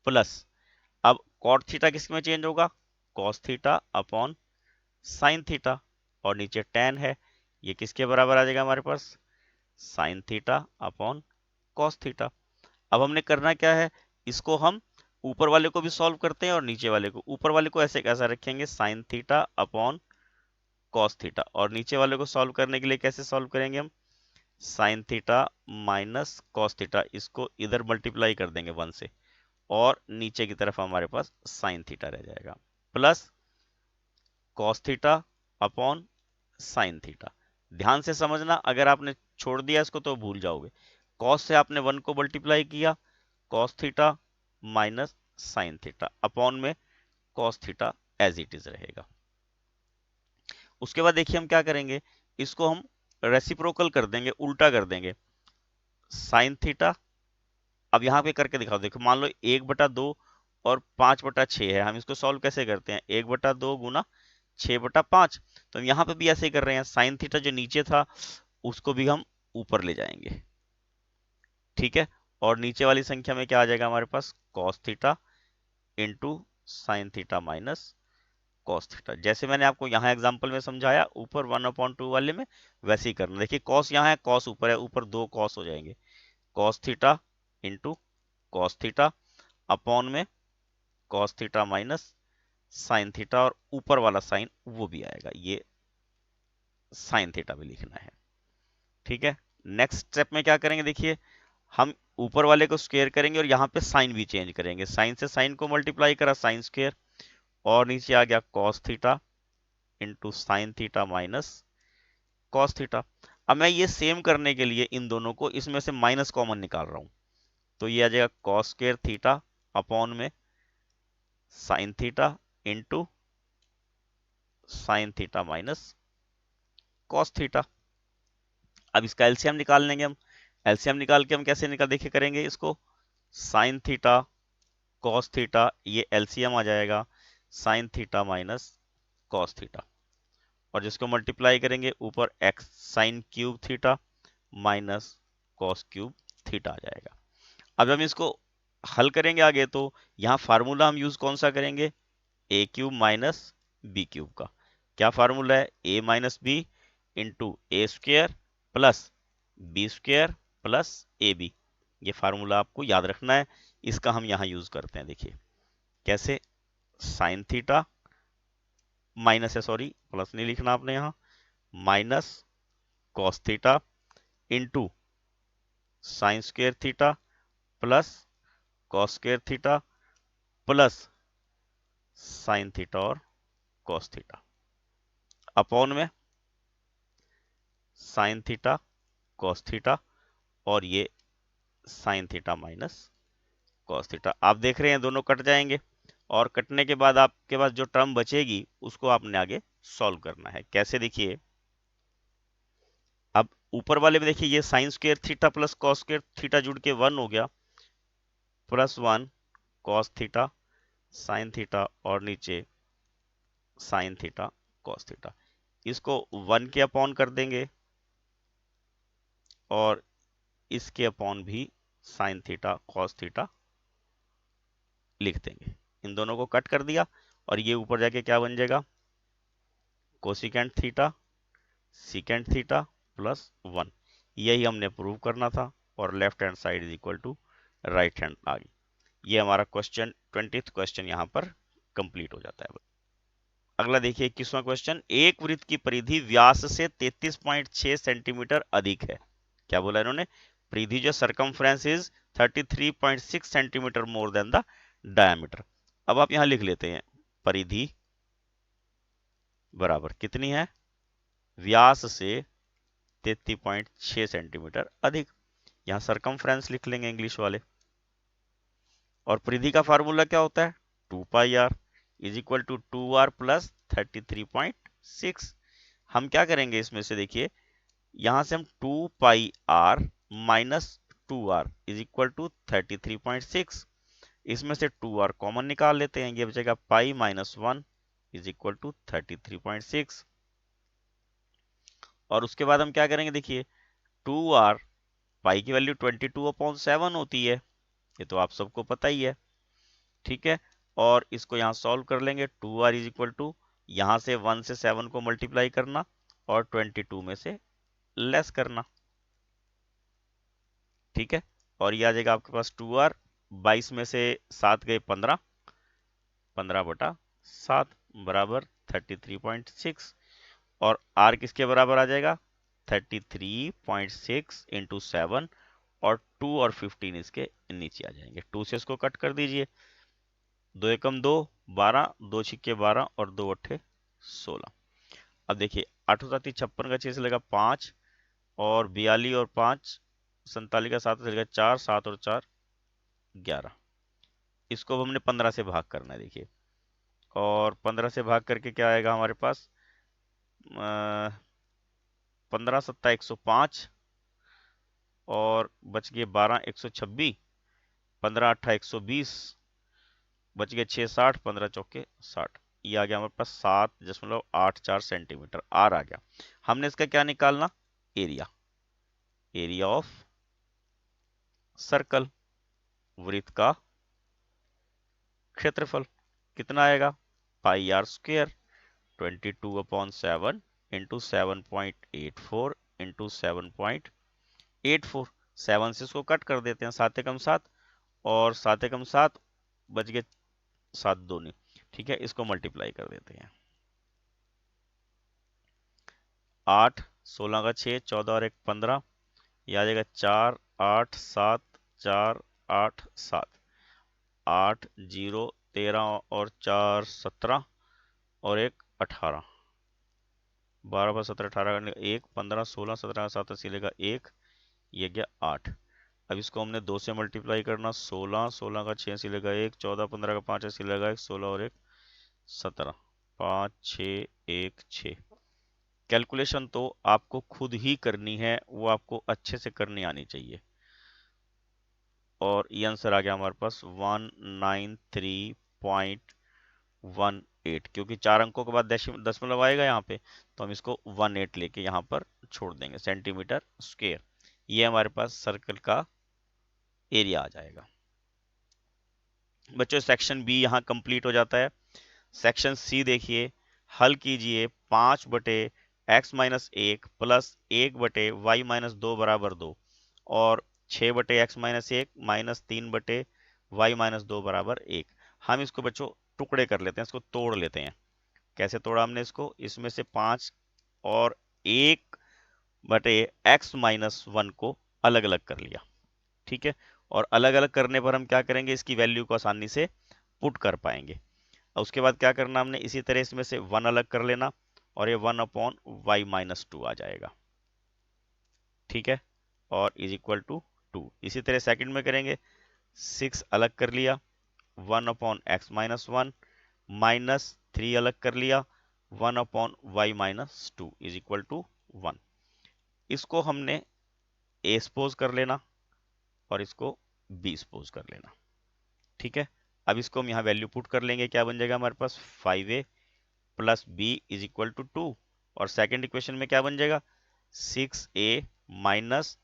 plus, अब कॉट थीटा किस में चेंज होगा cos theta upon sine theta, और नीचे टेन है, ये किसके बराबर आ जाएगा हमारे पास sine theta upon cos theta. अब हमने करना क्या है, इसको हम ऊपर वाले को भी सॉल्व करते हैं और नीचे वाले को, ऊपर वाले को ऐसे कैसा रखेंगे sign theta upon cos theta, और नीचे वाले को सॉल्व करने के लिए कैसे सॉल्व करेंगे हम sign theta minus cos theta, इसको इधर मल्टीप्लाई कर देंगे 1 से, और नीचे की तरफ हमारे पास साइन थीटा रह जाएगा plus cos theta upon sine theta. ध्यान से समझना, अगर आपने छोड़ दिया इसको तो भूल जाओगे। कॉस से आपने 1 को मल्टीप्लाई किया, cos theta minus sine theta upon में cos theta as it is रहेगा। उसके बाद देखिए हम क्या करेंगे, इसको हम रेसिप्रोकल कर देंगे, उल्टा कर देंगे, साइन थीटा। अब यहाँ पे करके दिखाओ, देखो मान लो 1/2 और 5/6 है। हम इसको सॉल्व कैसे करते हैं, 1/2 गुना 6/5। तो हम यहाँ पे भी ऐसे ही कर रहे हैं, साइन थीटा जो नीचे था उसको भी हम ऊपर ले जाएंगे, ठीक है। और नीचे वाली संख्या में क्या आ जाएगा हमारे पास, cos theta into sine theta minus cos theta. जैसे मैंने आपको यहाँ एग्जांपल में समझाया ऊपर 1/2 वाले में, वैसे ही करना। देखिए कॉस यहाँ है, कॉस ऊपर है, ऊपर 2 कॉस हो जाएंगे, cos theta into cos theta upon में cos theta minus sine theta, और ऊपर वाला साइन वो भी आएगा, ये साइन थीटा भी लिखना है, ठीक है। नेक्स्ट स्टेप में क्या करेंगे, देखिए हम ऊपर वाले को स्क्वायर करेंगे और यहाँ पे साइन भी चेंज करेंगे, साइन से साइन को मल्टीप्लाई करा साइन स्क्वायर, और नीचे आ गया cos theta into sine theta minus cos theta. अब मैं ये सेम करने के लिए इन दोनों को इसमें से माइनस कॉमन निकाल रहा हूं, तो ये आ जाएगा कॉस स्क्वायर थीटा अपॉन में sine theta into sine theta minus cos theta. अब इसका एलसीएम निकाल लेंगे हम। एलसीएम निकाल के हम कैसे निकाल देखिए करेंगे इसको, साइन थीटा कॉस थीटा, ये एलसीएम आ जाएगा sine theta minus cos theta, और जिसको मल्टीप्लाई करेंगे ऊपर x sine cube theta minus cos cube theta आ जाएगा। अब हम इसको हल करेंगे आगे, तो यहाँ फार्मूला हम यूज कौन सा करेंगे, a cube minus b cube का। क्या फार्मूला है, a minus b into a square plus b square plus a b. ये फार्मूला आपको याद रखना है, इसका हम यहाँ यूज करते हैं। देखिए कैसे, साइन थीटा माइनस है, सॉरी प्लस नहीं लिखना आपने यहाँ, minus cos theta into sine square theta plus cos square theta plus sign theta और कॉस थीटा अपॉन में साइन थीटा कॉस थीटा, और ये sign theta minus cos theta. आप देख रहे हैं दोनों कट जाएंगे, और कटने के बाद आपके पास जो टर्म बचेगी उसको आपने आगे सॉल्व करना है। कैसे, देखिए अब ऊपर वाले में देखिए ये sine square theta plus cos square theta जुड़ के 1 हो गया, plus 1 cos theta sine theta, और नीचे साइन थीटा कॉस थीटा। इसको 1 के अपॉन कर देंगे और इसके अपॉन भी साइन थीटा कॉस थीटा लिख देंगे। इन दोनों को कट कर दिया, और ये ऊपर जाके क्या बन जाएगा, cosecant theta secant theta plus 1। यही हमने प्रूव करना था, और left hand side is equal to right hand आ गई। ये हमारा क्वेश्चन 20th क्वेश्चन यहाँ पर कंप्लीट हो जाता है। अगला देखिए 21वां क्वेश्चन, एक वृत्त की परिधि व्यास से 33.6 सेंटीमीटर अधिक है। क्या बोला इन्होंने, परिधि जो circumference is 33.6 centimetre more than the diameter. अब आप यहां लिख लेते हैं, परिधि बराबर कितनी है, व्यास से 33.6 सेंटीमीटर अधिक। यहां सरकमफ्रेंस लिख लेंगे इंग्लिश वाले, और परिधि का फार्मूला क्या होता है, 2πr is equal to 2r plus 33.6। हम क्या करेंगे इसमें से, देखिए यहां से हम 2πr minus 2r is equal to 33.6, इसमें से 2r कॉमन निकाल लेते हैं, ये बचेगा pi minus 1 is equal to 33.6। और उसके बाद हम क्या करेंगे, देखिए 2r, पाई की वैल्यू 22/7 होती है, ये तो आप सबको पता ही है, ठीक है। और इसको यहाँ सॉल्व कर लेंगे, 2r इज इक्वल टू यहाँ से 1 से 7 को मल्टीप्लाई करना और 22 में से लेस करना, ठीक है। और ये आ जाएगा आपके पास 2r, 22 में से 7 गए 15, 15/7 बराबर 33.6, और r किसके बराबर आ जाएगा, 33.6 इंटू 7, और 2 और 15 इसके नीचे आ जाएंगे। 2 से इसको कट कर दीजिए, 2 एकम 2 12, 2 छिक्के 12 और 2 अट्ठे 16। अब देखिए 8 साथी 56 का 6 से लगा 5, और 42 और 5 47 का 7 से लगा 4, 7 और 4 11। इसको अब हमने 15 से भाग करना है, देखिए, और 15 से भाग करके क्या आएगा हमारे पास, 15 सत्ता 105, और बच गए 12 126, 15 अट्ठा 120, बच गए 6 60, 15 चौके 60, ये आ गया हमारे पास 7.84 सेंटीमीटर आर आ गया। हमने इसका क्या निकालना, एरिया, एरिया ऑफ सर्कल, वृत्त का क्षेत्रफल कितना आएगा, पाई आर स्क्वायर 22/7 इंटू 7.84 इंटू 7.84, 7 से इसको कट कर देते हैं, 7 एकम 7 और 7 एकम 7 बच गए 7 दूनी, ठीक है, इसको मल्टीप्लाई कर देते हैं। 8 16 का 6 14 और 1 15, ये आ जाएगा 4 8 7 4 8 7, 8 0 13 और 4 17 और 1 18, 12 पर 17 18 का 1 15 16 17 का 7 सिलेगा 1, ये गया 8। अब इसको हमने 2 से मल्टीप्लाई करना, 16 16 का 6 सिलेगा 1, 14 15 का 5 सिलेगा 1, 16 और 1 17, 5 6 1 6। कैलकुलेशन तो आपको खुद ही करनी है, वो आपको अच्छे से करनी आनी चाहिए। और ये आंसर आ गया हमारे पास 193.18, क्योंकि 4 अंकों के बाद दशमलव आएगा यहाँ पे, तो हम इसको 18 लेके यहाँ पर छोड़ देंगे, सेंटीमीटर स्क्वायर। ये हमारे पास सर्कल का एरिया आ जाएगा। बच्चों सेक्शन बी यहाँ कंप्लीट हो जाता है। सेक्शन सी देखिए, हल कीजिए 5/x-1 प्लस 1/y-2 बराबर 2 और 6/x-1 माइनस 3/y-2 बराबर 1। हम इसको बच्चों टुकड़े कर लेते हैं, इसको तोड़ लेते हैं। कैसे तोड़ा हमने इसको, इसमें से 5 और 1/x-1 को अलग अलग कर लिया, ठीक है। और अलग अलग करने पर हम क्या करेंगे, इसकी वैल्यू को आसानी से पुट कर पाएंगे। और उसके बाद क्या करना हमने, इसी तरह इसमें से 1 अलग कर लेना और ये 1/y-2 आ जाएगा, ठीक है, और इज इक्वल टू 2। इसी तरह सेकंड में करेंगे, 6 अलग कर लिया, 1/x-1 माइनस 3 अलग कर लिया, 1/y-2 इज इक्वल टू 1। इसको हमने a सपोज कर लेना और इसको b सपोज कर लेना, ठीक है। अब इसको हम यहाँ वैल्यू पुट कर लेंगे, क्या बन जाएगा हमारे पास 5a plus B is equal to 2, और सेकेंड इक्वेशन में क्या बन जाएगा 6a minus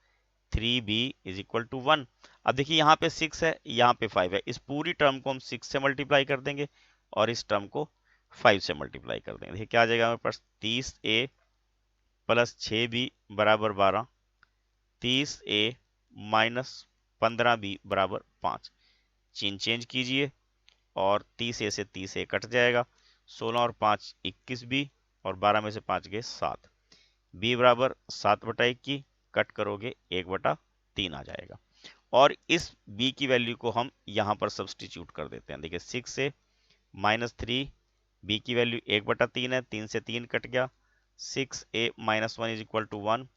3b is equal to 1। अब देखिए यहाँ पे 6 है, यहाँ पे 5 है, इस पूरी टर्म को हम 6 से मल्टीप्लाई कर देंगे और इस टर्म को 5 से मल्टीप्लाई कर देंगे। देखिए क्या आ जाएगा हमारे पास 30a प्लस 6b बराबर 12, 30a माइनस 15b बराबर 5, चिन्ह चेंज कीजिए और 30a से 30a कट जाएगा, 16 और 5 21b और 12 में से 5 गए 7, b बराबर 7/21 कट करोगे 1/3 आ जाएगा। और इस b की वैल्यू को हम यहाँ पर सब्सटीट्यूट कर देते हैं। देखिए 6 से -3, b की वैल्यू 1/3 है, 3 से 3 कट गया, 6a minus 1 is equal to 1,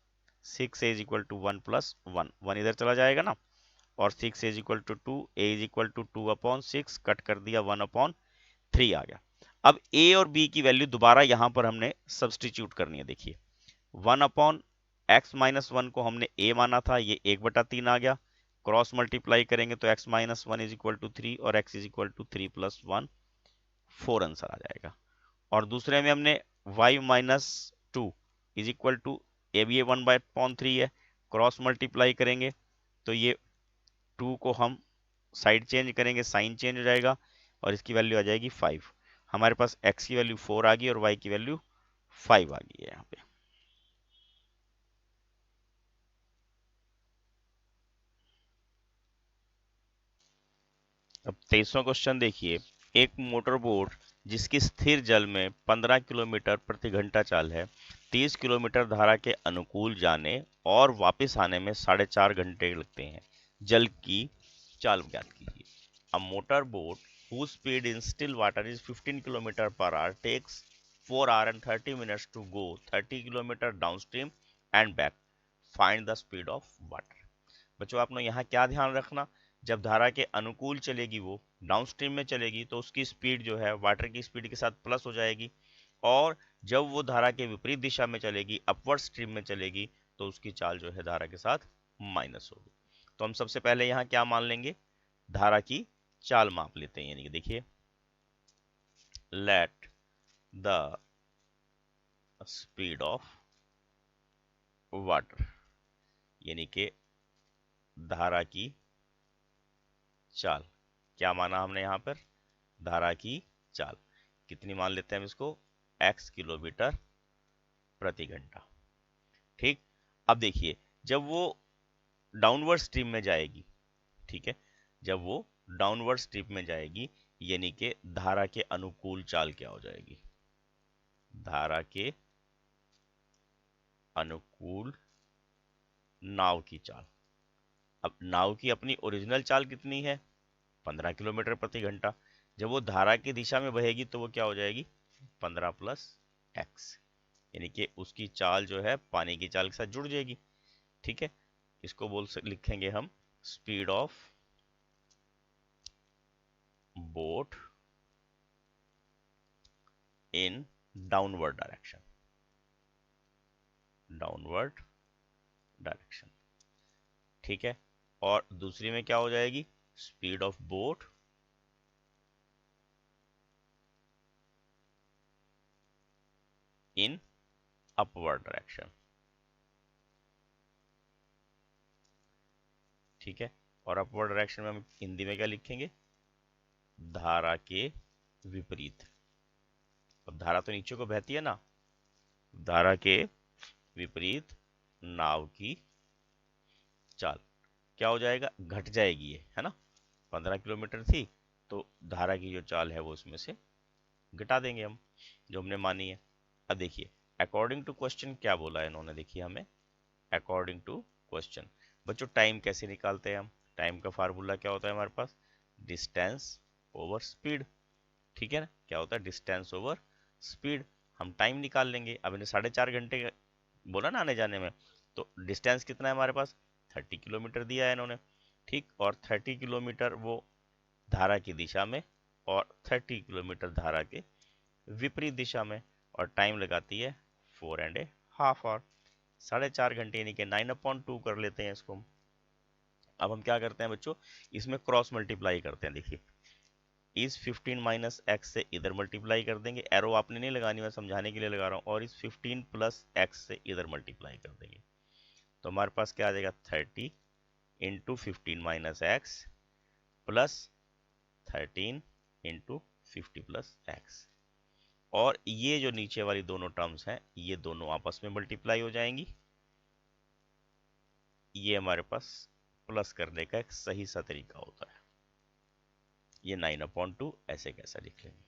6a is equal to 1 plus 1, 1 इधर चला जाएगा ना, और 6a is equal to 2, a is equal to 2/6 cut कर दिया 1/3 आ गया। अब a और b की वैल्यू दोबारा यहां पर हमने सब्सटीट्यूट करनी है। देखिए 1/x-1 को हमने a माना था, ये 1/3 आ गया, क्रॉस मल्टीप्लाई करेंगे तो x-1 इज इक्वल टू 3 और x is equal to 3 plus 1, 4 answer आ जाएगा। और दूसरे में हमने y-2 इज इक्वल टू ए भी 1/3 है, क्रॉस मल्टीप्लाई करेंगे तो ये 2 को हम साइड चेंज करेंगे, साइन चेंज हो जाएगा और इसकी वैल्यू आ जाएगी 5। हमारे पास x की वैल्यू 4 आ गई और y की वैल्यू 5 आ गई है यहाँ पे। अब 23वां क्वेश्चन देखिए, एक मोटर बोट जिसकी स्थिर जल में 15 किलोमीटर प्रति घंटा चाल है, 30 किलोमीटर धारा के अनुकूल जाने और वापस आने में 4.5 घंटे लगते हैं, जल की चाल ज्ञात कीजिए। A motor boat whose speed in still water is 15 km per hour takes 4 hours and 30 minutes to go 30 km downstream and back. Find the speed of water. बच्चों आपने यहाँ क्या ध्यान रखना, जब धारा के अनुकूल चलेगी वो डाउनस्ट्रीम में चलेगी तो उसकी स्पीड जो है वाटर की स्पीड के साथ प्लस हो जाएगी, और जब वो धारा के विपरीत दिशा में चलेगी अपवर्ड स्ट्रीम में चलेगी तो उसकी चाल जो है धारा के साथ माइनस होगी। तो हम सबसे पहले यहाँ क्या मान लेंगे, धारा की चाल माप लेते हैं। यानी कि देखिए, let the speed of water, यानी कि धारा की चाल। क्या माना हमने यहाँ पर? धारा की चाल। कितनी मान लेते हैं हम इसको? x किलोमीटर प्रति घंटा। ठीक। अब देखिए, जब वो डाउनवर्ड स्ट्रीम में जाएगी, ठीक है, जब वो डाउनवर्ड स्ट्रीम में जाएगी, यानी कि धारा के अनुकूल चाल क्या हो जाएगी? धारा के अनुकूल नाव की चाल। अब नाव की अपनी ओरिजिनल चाल कितनी है? 15 किलोमीटर प्रति घंटा। जब वो धारा की दिशा में बहेगी तो वो क्या हो जाएगी? 15 प्लस एक्स, यानी कि उसकी चाल जो है पानी की चाल के साथ जुड़ जाएगी। ठीक है, इसको लिखेंगे हम speed of boat in downward direction. Downward direction, ठीक है। और दूसरी में क्या हो जाएगी? Speed of boat in upward direction, ठीक है। और अपवर्ड डायरेक्शन में हम हिंदी में क्या लिखेंगे? धारा के विपरीत। अब धारा तो नीचे को बहती है ना, धारा के विपरीत नाव की चाल क्या हो जाएगा? घट जाएगी ये, है ना। 15 किलोमीटर थी तो धारा की जो चाल है वो उसमें से घटा देंगे हम, जो हमने मानी है। अब देखिए, अकॉर्डिंग टू क्वेश्चन क्या बोला है इन्होंने, देखिए हमें अकॉर्डिंग टू क्वेश्चन। बच्चों टाइम कैसे निकालते हैं हम? टाइम का फार्मूला क्या होता है हमारे पास? डिस्टेंस ओवर स्पीड, ठीक है ना। क्या होता है? Distance over speed. हम टाइम निकाल लेंगे। अब इन्हें 4.5 घंटे बोला ना आने जाने में, तो डिस्टेंस कितना है हमारे पास? 30 किलोमीटर दिया है इन्होंने, ठीक। और 30 किलोमीटर वो धारा की दिशा में, और 30 किलोमीटर धारा के विपरीत दिशा में, और टाइम लगाती है 4.5 आवर। 4.5 घंटे, यानी कि 9/2 कर लेते हैं इसको। अब हम क्या करते हैं बच्चों, इसमें क्रॉस मल्टीप्लाई करते हैं। देखिए, इस 15 माइनस एक्स से इधर मल्टीप्लाई कर देंगे, एरो आपने नहीं लगानी, मैं समझाने के लिए लगा रहा हूँ। और इस 15 प्लस एक्स से इधर मल्टीप्लाई कर देंगे, तो हमारे पास क्या आ जाएगा? 30 into 15 minus x plus 13 into 50 plus x. और ये जो नीचे वाली दोनों टर्म्स हैं, ये दोनों आपस में मल्टीप्लाई हो जाएंगी। ये हमारे पास प्लस करने का एक सही सा तरीका होता है। ये 9/2 ऐसे कैसा लिख लेंगे।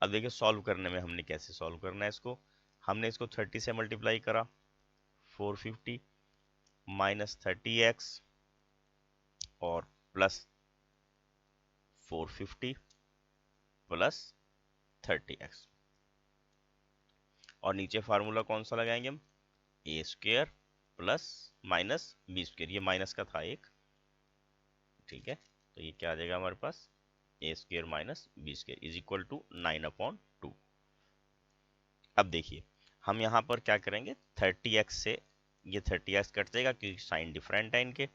अब देखिए, सॉल्व करने में हमने कैसे सॉल्व करना है इसको। हमने इसको 30 से मल्टीप्लाई करा, 450 माइनस 30x और प्लस 450 प्लस 30x। और नीचे फार्मूला कौन सा लगाएंगे हम? A square plus minus b square. ये माइनस का था एक, ठीक है। तो ये क्या आ जाएगा हमारे पास? A square minus b square is equal to 9/2। अब देखिए, हम यहाँ पर क्या करेंगे, 30x से ये 30x कट जाएगा क्योंकि साइन डिफरेंट है इनके।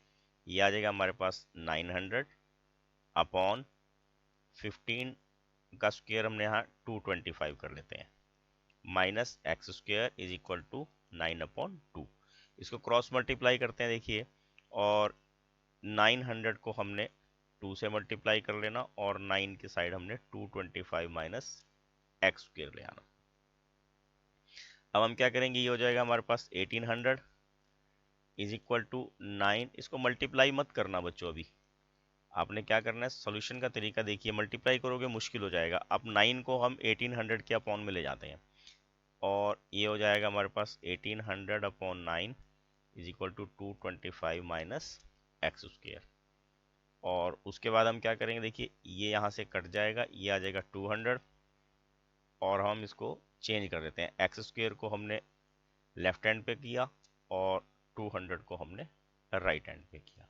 ये आ जाएगा हमारे पास 900 अपॉन 15 का स्क्वायर हमने यहाँ 225 कर लेते हैं, minus x square is equal to 9/2। इसको क्रॉस मल्टीप्लाई करते हैं देखिए, और 900 को हमने 2 से मल्टीप्लाई कर लेना, और 9 की साइड हमने 225 माइनस एक्स स्क्वायर ले आना। अब हम क्या करेंगे, ये हो जाएगा हमारे पास 1800 इज इक्वल टू 9। इसको मल्टीप्लाई मत करना बच्चों, अभी आपने क्या करना है, सॉल्यूशन का तरीका देखिए। मल्टीप्लाई करोगे मुश्किल हो जाएगा। अब 9 को हम 1800 के अपॉन में ले जाते हैं, और ये हो जाएगा हमारे पास 1800 upon 9 is equal to 225 minus x square. और उसके बाद हम क्या करेंगे, देखिए ये यहाँ से कट जाएगा, ये आ जाएगा 200, और हम इसको चेंज कर देते हैं। एक्स स्क्वायर को हमने लेफ्ट हैंड पे किया, और 200 को हमने राइट हैंड पे किया,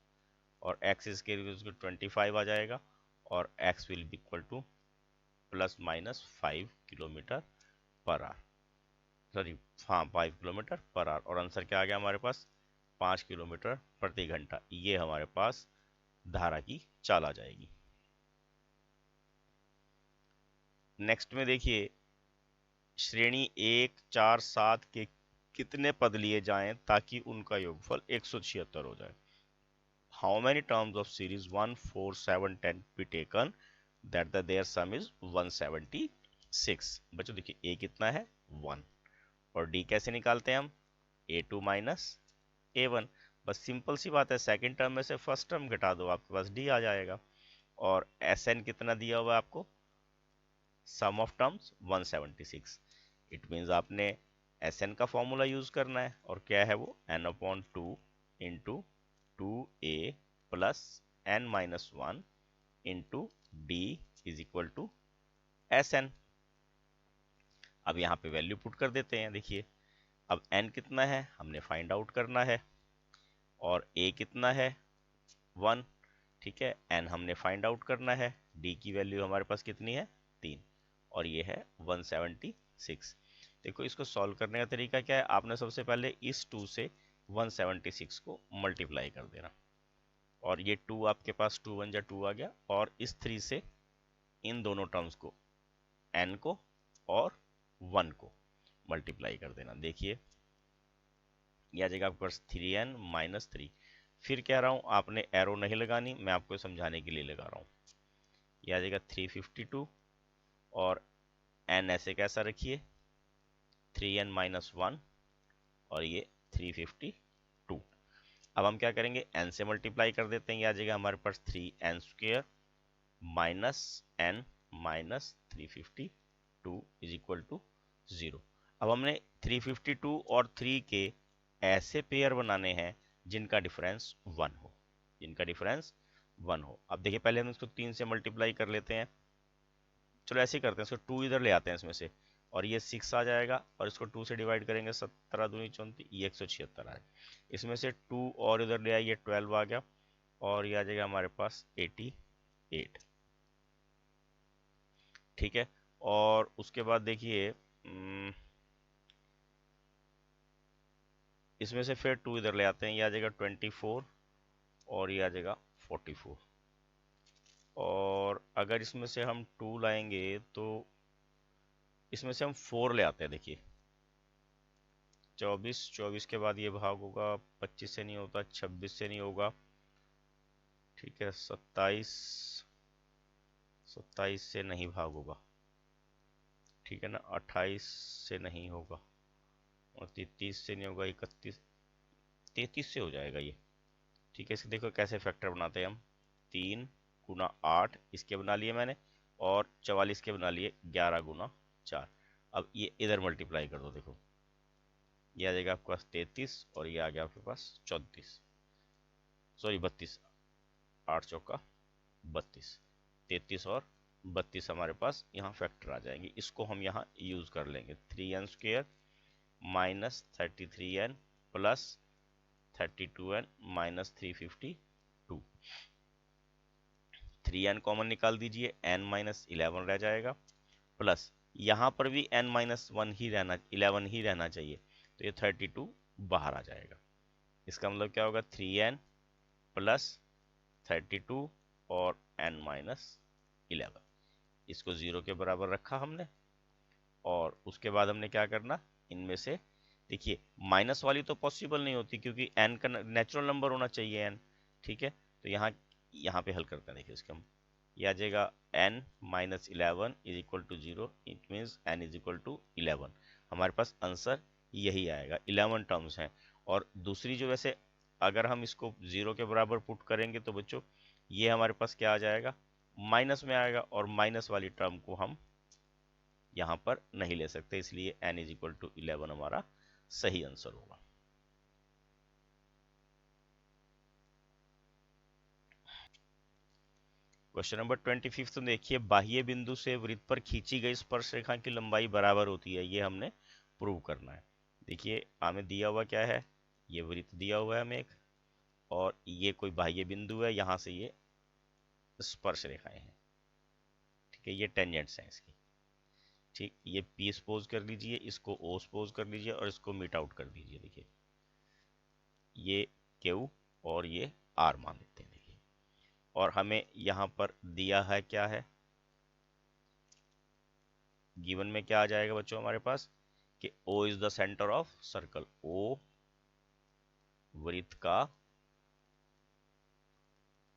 और एक्स स्क्वायर 25 आ जाएगा, और x will be equal two plus minus 5 kilometre per hour, sorry हाँ 5 किलोमीटर पर आवर। और आंसर क्या आ गया हमारे पास? 5 किलोमीटर प्रति घंटा। ये हमारे पास धारा की चाल आ जाएगी। नेक्स्ट में देखिए, श्रेणी 1, 4, 7 के कितने पद लिए जाएं ताकि उनका योगफल 176 हो जाए। How many terms of series 1, 4, 7, 10 be taken that their sum is 176? बच्चों देखिए a कितना है 1, और d कैसे निकालते हैं हम, a2 माइनस a1। बस सिंपल सी बात है, सेकंड टर्म में से फर्स्ट टर्म घटा दो, आपके पास d आ जाएगा। और Sn कितना दिया हुआ है आपको, sum of terms 176। It means आपने Sn का फॉर्मूला यूज करना है, और क्या है वो, n/2 into 2a plus n-1 into d is equal to Sn। अब यहाँ पे वैल्यू पुट कर देते हैं। देखिए अब n कितना है हमने फाइंड आउट करना है, और a कितना है 1, ठीक है, n हमने फाइंड आउट करना है, d की वैल्यू हमारे पास कितनी है 3, और ये है 176। देखो इसको सॉल्व करने का तरीका क्या है, आपने सबसे पहले इस 2 से 176 को मल्टीप्लाई कर देना, और ये 2 आपके पास 2 1 जा 2 आ गया, और इस 3 से इन दोनों टर्म्स को, n को और 1 को मल्टीप्लाई कर देना। देखिए ये आ जाएगा आपके पास 3n माइनस 3। फिर कह रहा हूँ आपने एरो नहीं लगानी, मैं आपको समझाने के लिए लगा रहा हूँ। ये आ जाएगा 352, और n ऐसे कैसा रखिए 3n माइनस 1, और ये 352। अब हम क्या करेंगे, n से मल्टीप्लाई कर देते हैं, ये आ जाएगा हमारे पास 3n square minus n minus 352 is equal to 0। अब हमने 352 और 3 के ऐसे पेयर बनाने हैं जिनका डिफरेंस 1 हो, जिनका डिफरेंस 1 हो। अब देखिए पहले हम इसको 3 से मल्टीप्लाई कर लेते हैं, चलो ऐसे ही करते हैं, इसको 2 इधर ले आते हैं इसमें से, और ये 6 आ जाएगा, और इसको 2 से डिवाइड करेंगे 17 दूनी 34, ये 176 आएगा। इसमें से 2 और इधर ले आइए 12 आ गया, और ये आ जाएगा हमारे पास 88, ठीक है। और उसके बाद देखिए इसमें से फिर 2 इधर ले आते हैं, ये आ जाएगा 24, और ये आ जाएगा 44। और अगर इसमें से हम 2 लाएंगे तो इसमें से हम 4 ले आते हैं। देखिए 24 के बाद ये भाग होगा, 25 से नहीं होता, 26 से नहीं होगा, ठीक है, 27 से नहीं भाग होगा, ठीक है ना, 28 से नहीं होगा, और 33 से नहीं होगा, 33 से हो जाएगा ये, ठीक है। इसके देखो कैसे फैक्टर बनाते हैं हम, 3 गुना 8 इसके बना लिए मैंने, और 44 के बना लिए 11 गुना 4। अब ये इधर मल्टीप्लाई कर दो, देखो ये आ जाएगा आपके पास 33, और ये आ गया आपके पास 34, सॉरी 32, 8 चौका 32, 33 और 32 हमारे पास यहाँ फैक्टर आ जाएंगे। इसको हम यहाँ यूज कर लेंगे, 3n square minus 33n plus 32n minus 352। 3n common निकाल दीजिए, n माइनस 11 रह जाएगा, प्लस यहाँ पर भी n माइनस 1 ही रहना, 11 ही रहना चाहिए, तो ये 32 बाहर आ जाएगा। इसका मतलब क्या होगा, 3n प्लस 32 और n माइनस 11, इसको 0 के बराबर रखा हमने। और उसके बाद हमने क्या करना, इनमें से देखिए माइनस वाली तो पॉसिबल नहीं होती, क्योंकि n का नेचुरल नंबर होना चाहिए n, ठीक है। तो यहाँ पे हल करते हैं, देखिए इसका हम, ये आ जाएगा n minus 11 is equal to 0, it means n is equal to 11। हमारे पास आंसर यही आएगा, 11 टर्म्स हैं। और दूसरी जो, वैसे अगर हम इसको 0 के बराबर पुट करेंगे तो बच्चों ये हमारे पास क्या आ जाएगा, माइनस में आएगा, और माइनस वाली टर्म को हम यहाँ पर नहीं ले सकते, इसलिए n इज इक्वल टू 11 हमारा सही आंसर होगा। क्वेश्चन नंबर 25 तो देखिए, बाह्य बिंदु से वृत्त पर खींची गई स्पर्श रेखा की लंबाई बराबर होती है, ये हमने प्रूव करना है। देखिए हमें दिया हुआ क्या है, ये वृत्त दिया हुआ है हमें एक, और ये कोई बाह्य बिंदु है, यहाँ से ये स्पर्श रेखाएं हैं, ठीक है, ये टेंजेंट्स हैं इसकी, ठीक। ये P सपोज कर लीजिए, इसको O सपोज कर लीजिए, और इसको मीट आउट कर दीजिए। देखिए ये Q और ये R मान लेते हैं। देखिए और हमें यहाँ पर दिया है क्या है, गिवन में क्या आ जाएगा बच्चों हमारे पास कि O is the centre of circle, O वृत्त का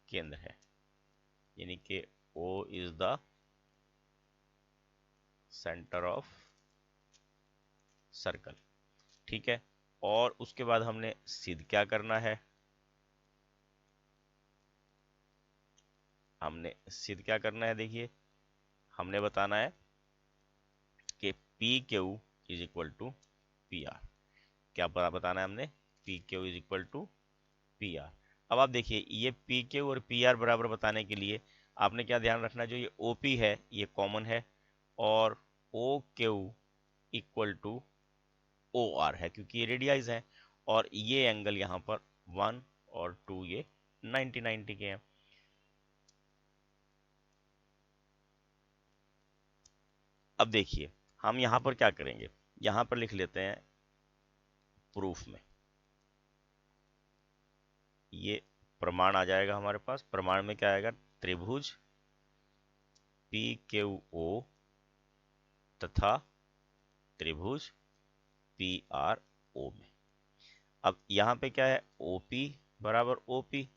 केंद्र है, यानी कि O is the centre of circle. ठीक है, और उसके बाद हमने सिद्ध क्या करना है, हमने सिद्ध क्या करना है, देखिए हमने बताना है कि P Q is equal to P R. क्या बताना है हमने, P Q is equal to P R. अब आप देखिए ये पी क्यू और पी आर बराबर बताने के लिए आपने क्या ध्यान रखना है, जो ये ओ पी है ये कॉमन है और O Q equal to O R है, क्योंकि ये रेडियाइज है और ये एंगल यहाँ पर 1 और 2 ये 90 के हैं। अब देखिए हम यहाँ पर क्या करेंगे, यहाँ पर लिख लेते हैं प्रूफ में, ये प्रमाण आ जाएगा हमारे पास। प्रमाण में क्या आएगा, त्रिभुज पी क्यू ओ तथा त्रिभुज पी आर ओ में। अब यहाँ पे क्या है, ओपी बराबर ओपी,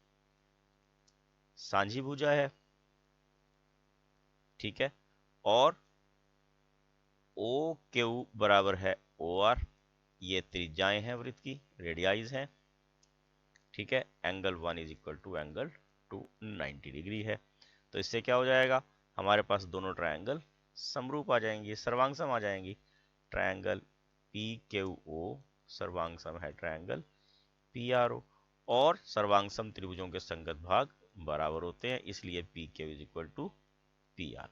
सांझी भुजा है, ठीक है, और ओ क्यू बराबर है ओ आर, ये त्रिज्याएं हैं वृत्त की, रेडियाइज हैं, ठीक है। Angle 1 is equal to angle 2 90 degree है। तो इससे क्या हो जाएगा, हमारे पास दोनों ट्रायंगल समरूप आ जाएंगे, सर्वांग सम आ जाएंगी। ट्रायंगल पी क्यू ओ सर्वांग सम है ट्रायंगल पी आर ओ, और सर्वांग सम त्रिभुजों के संगत भाग बराबर होते हैं, इसलिए P Q is equal to P R.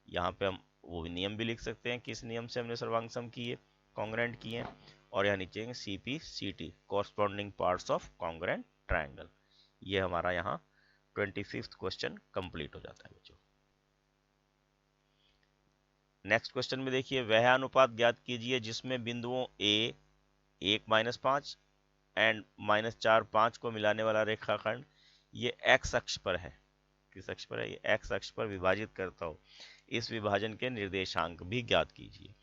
यहाँ पे हम वो नियम भी लिख सकते हैं, किस नियम से हमने सर्वांग सम किए, कॉन्ग्रेंट किए, और यहाँ नीचे C P C T corresponding parts of congruent triangle. ये हमारा यहाँ 25th क्वेश्चन कंप्लीट हो जाता है बच्चों। नेक्स्ट क्वेश्चन में देखिए, वह अनुपात ज्ञात कीजिए जिसमें बिंदुओं ए 1-5 एंड -4 5 को मिलाने वाला रेखाखंड ये एक्स अक्ष पर है, किस अक्ष पर है, ये एक्स अक्ष पर विभाजित करता हो। इस विभाजन के निर्देशांक भी ज्ञात कीजिए।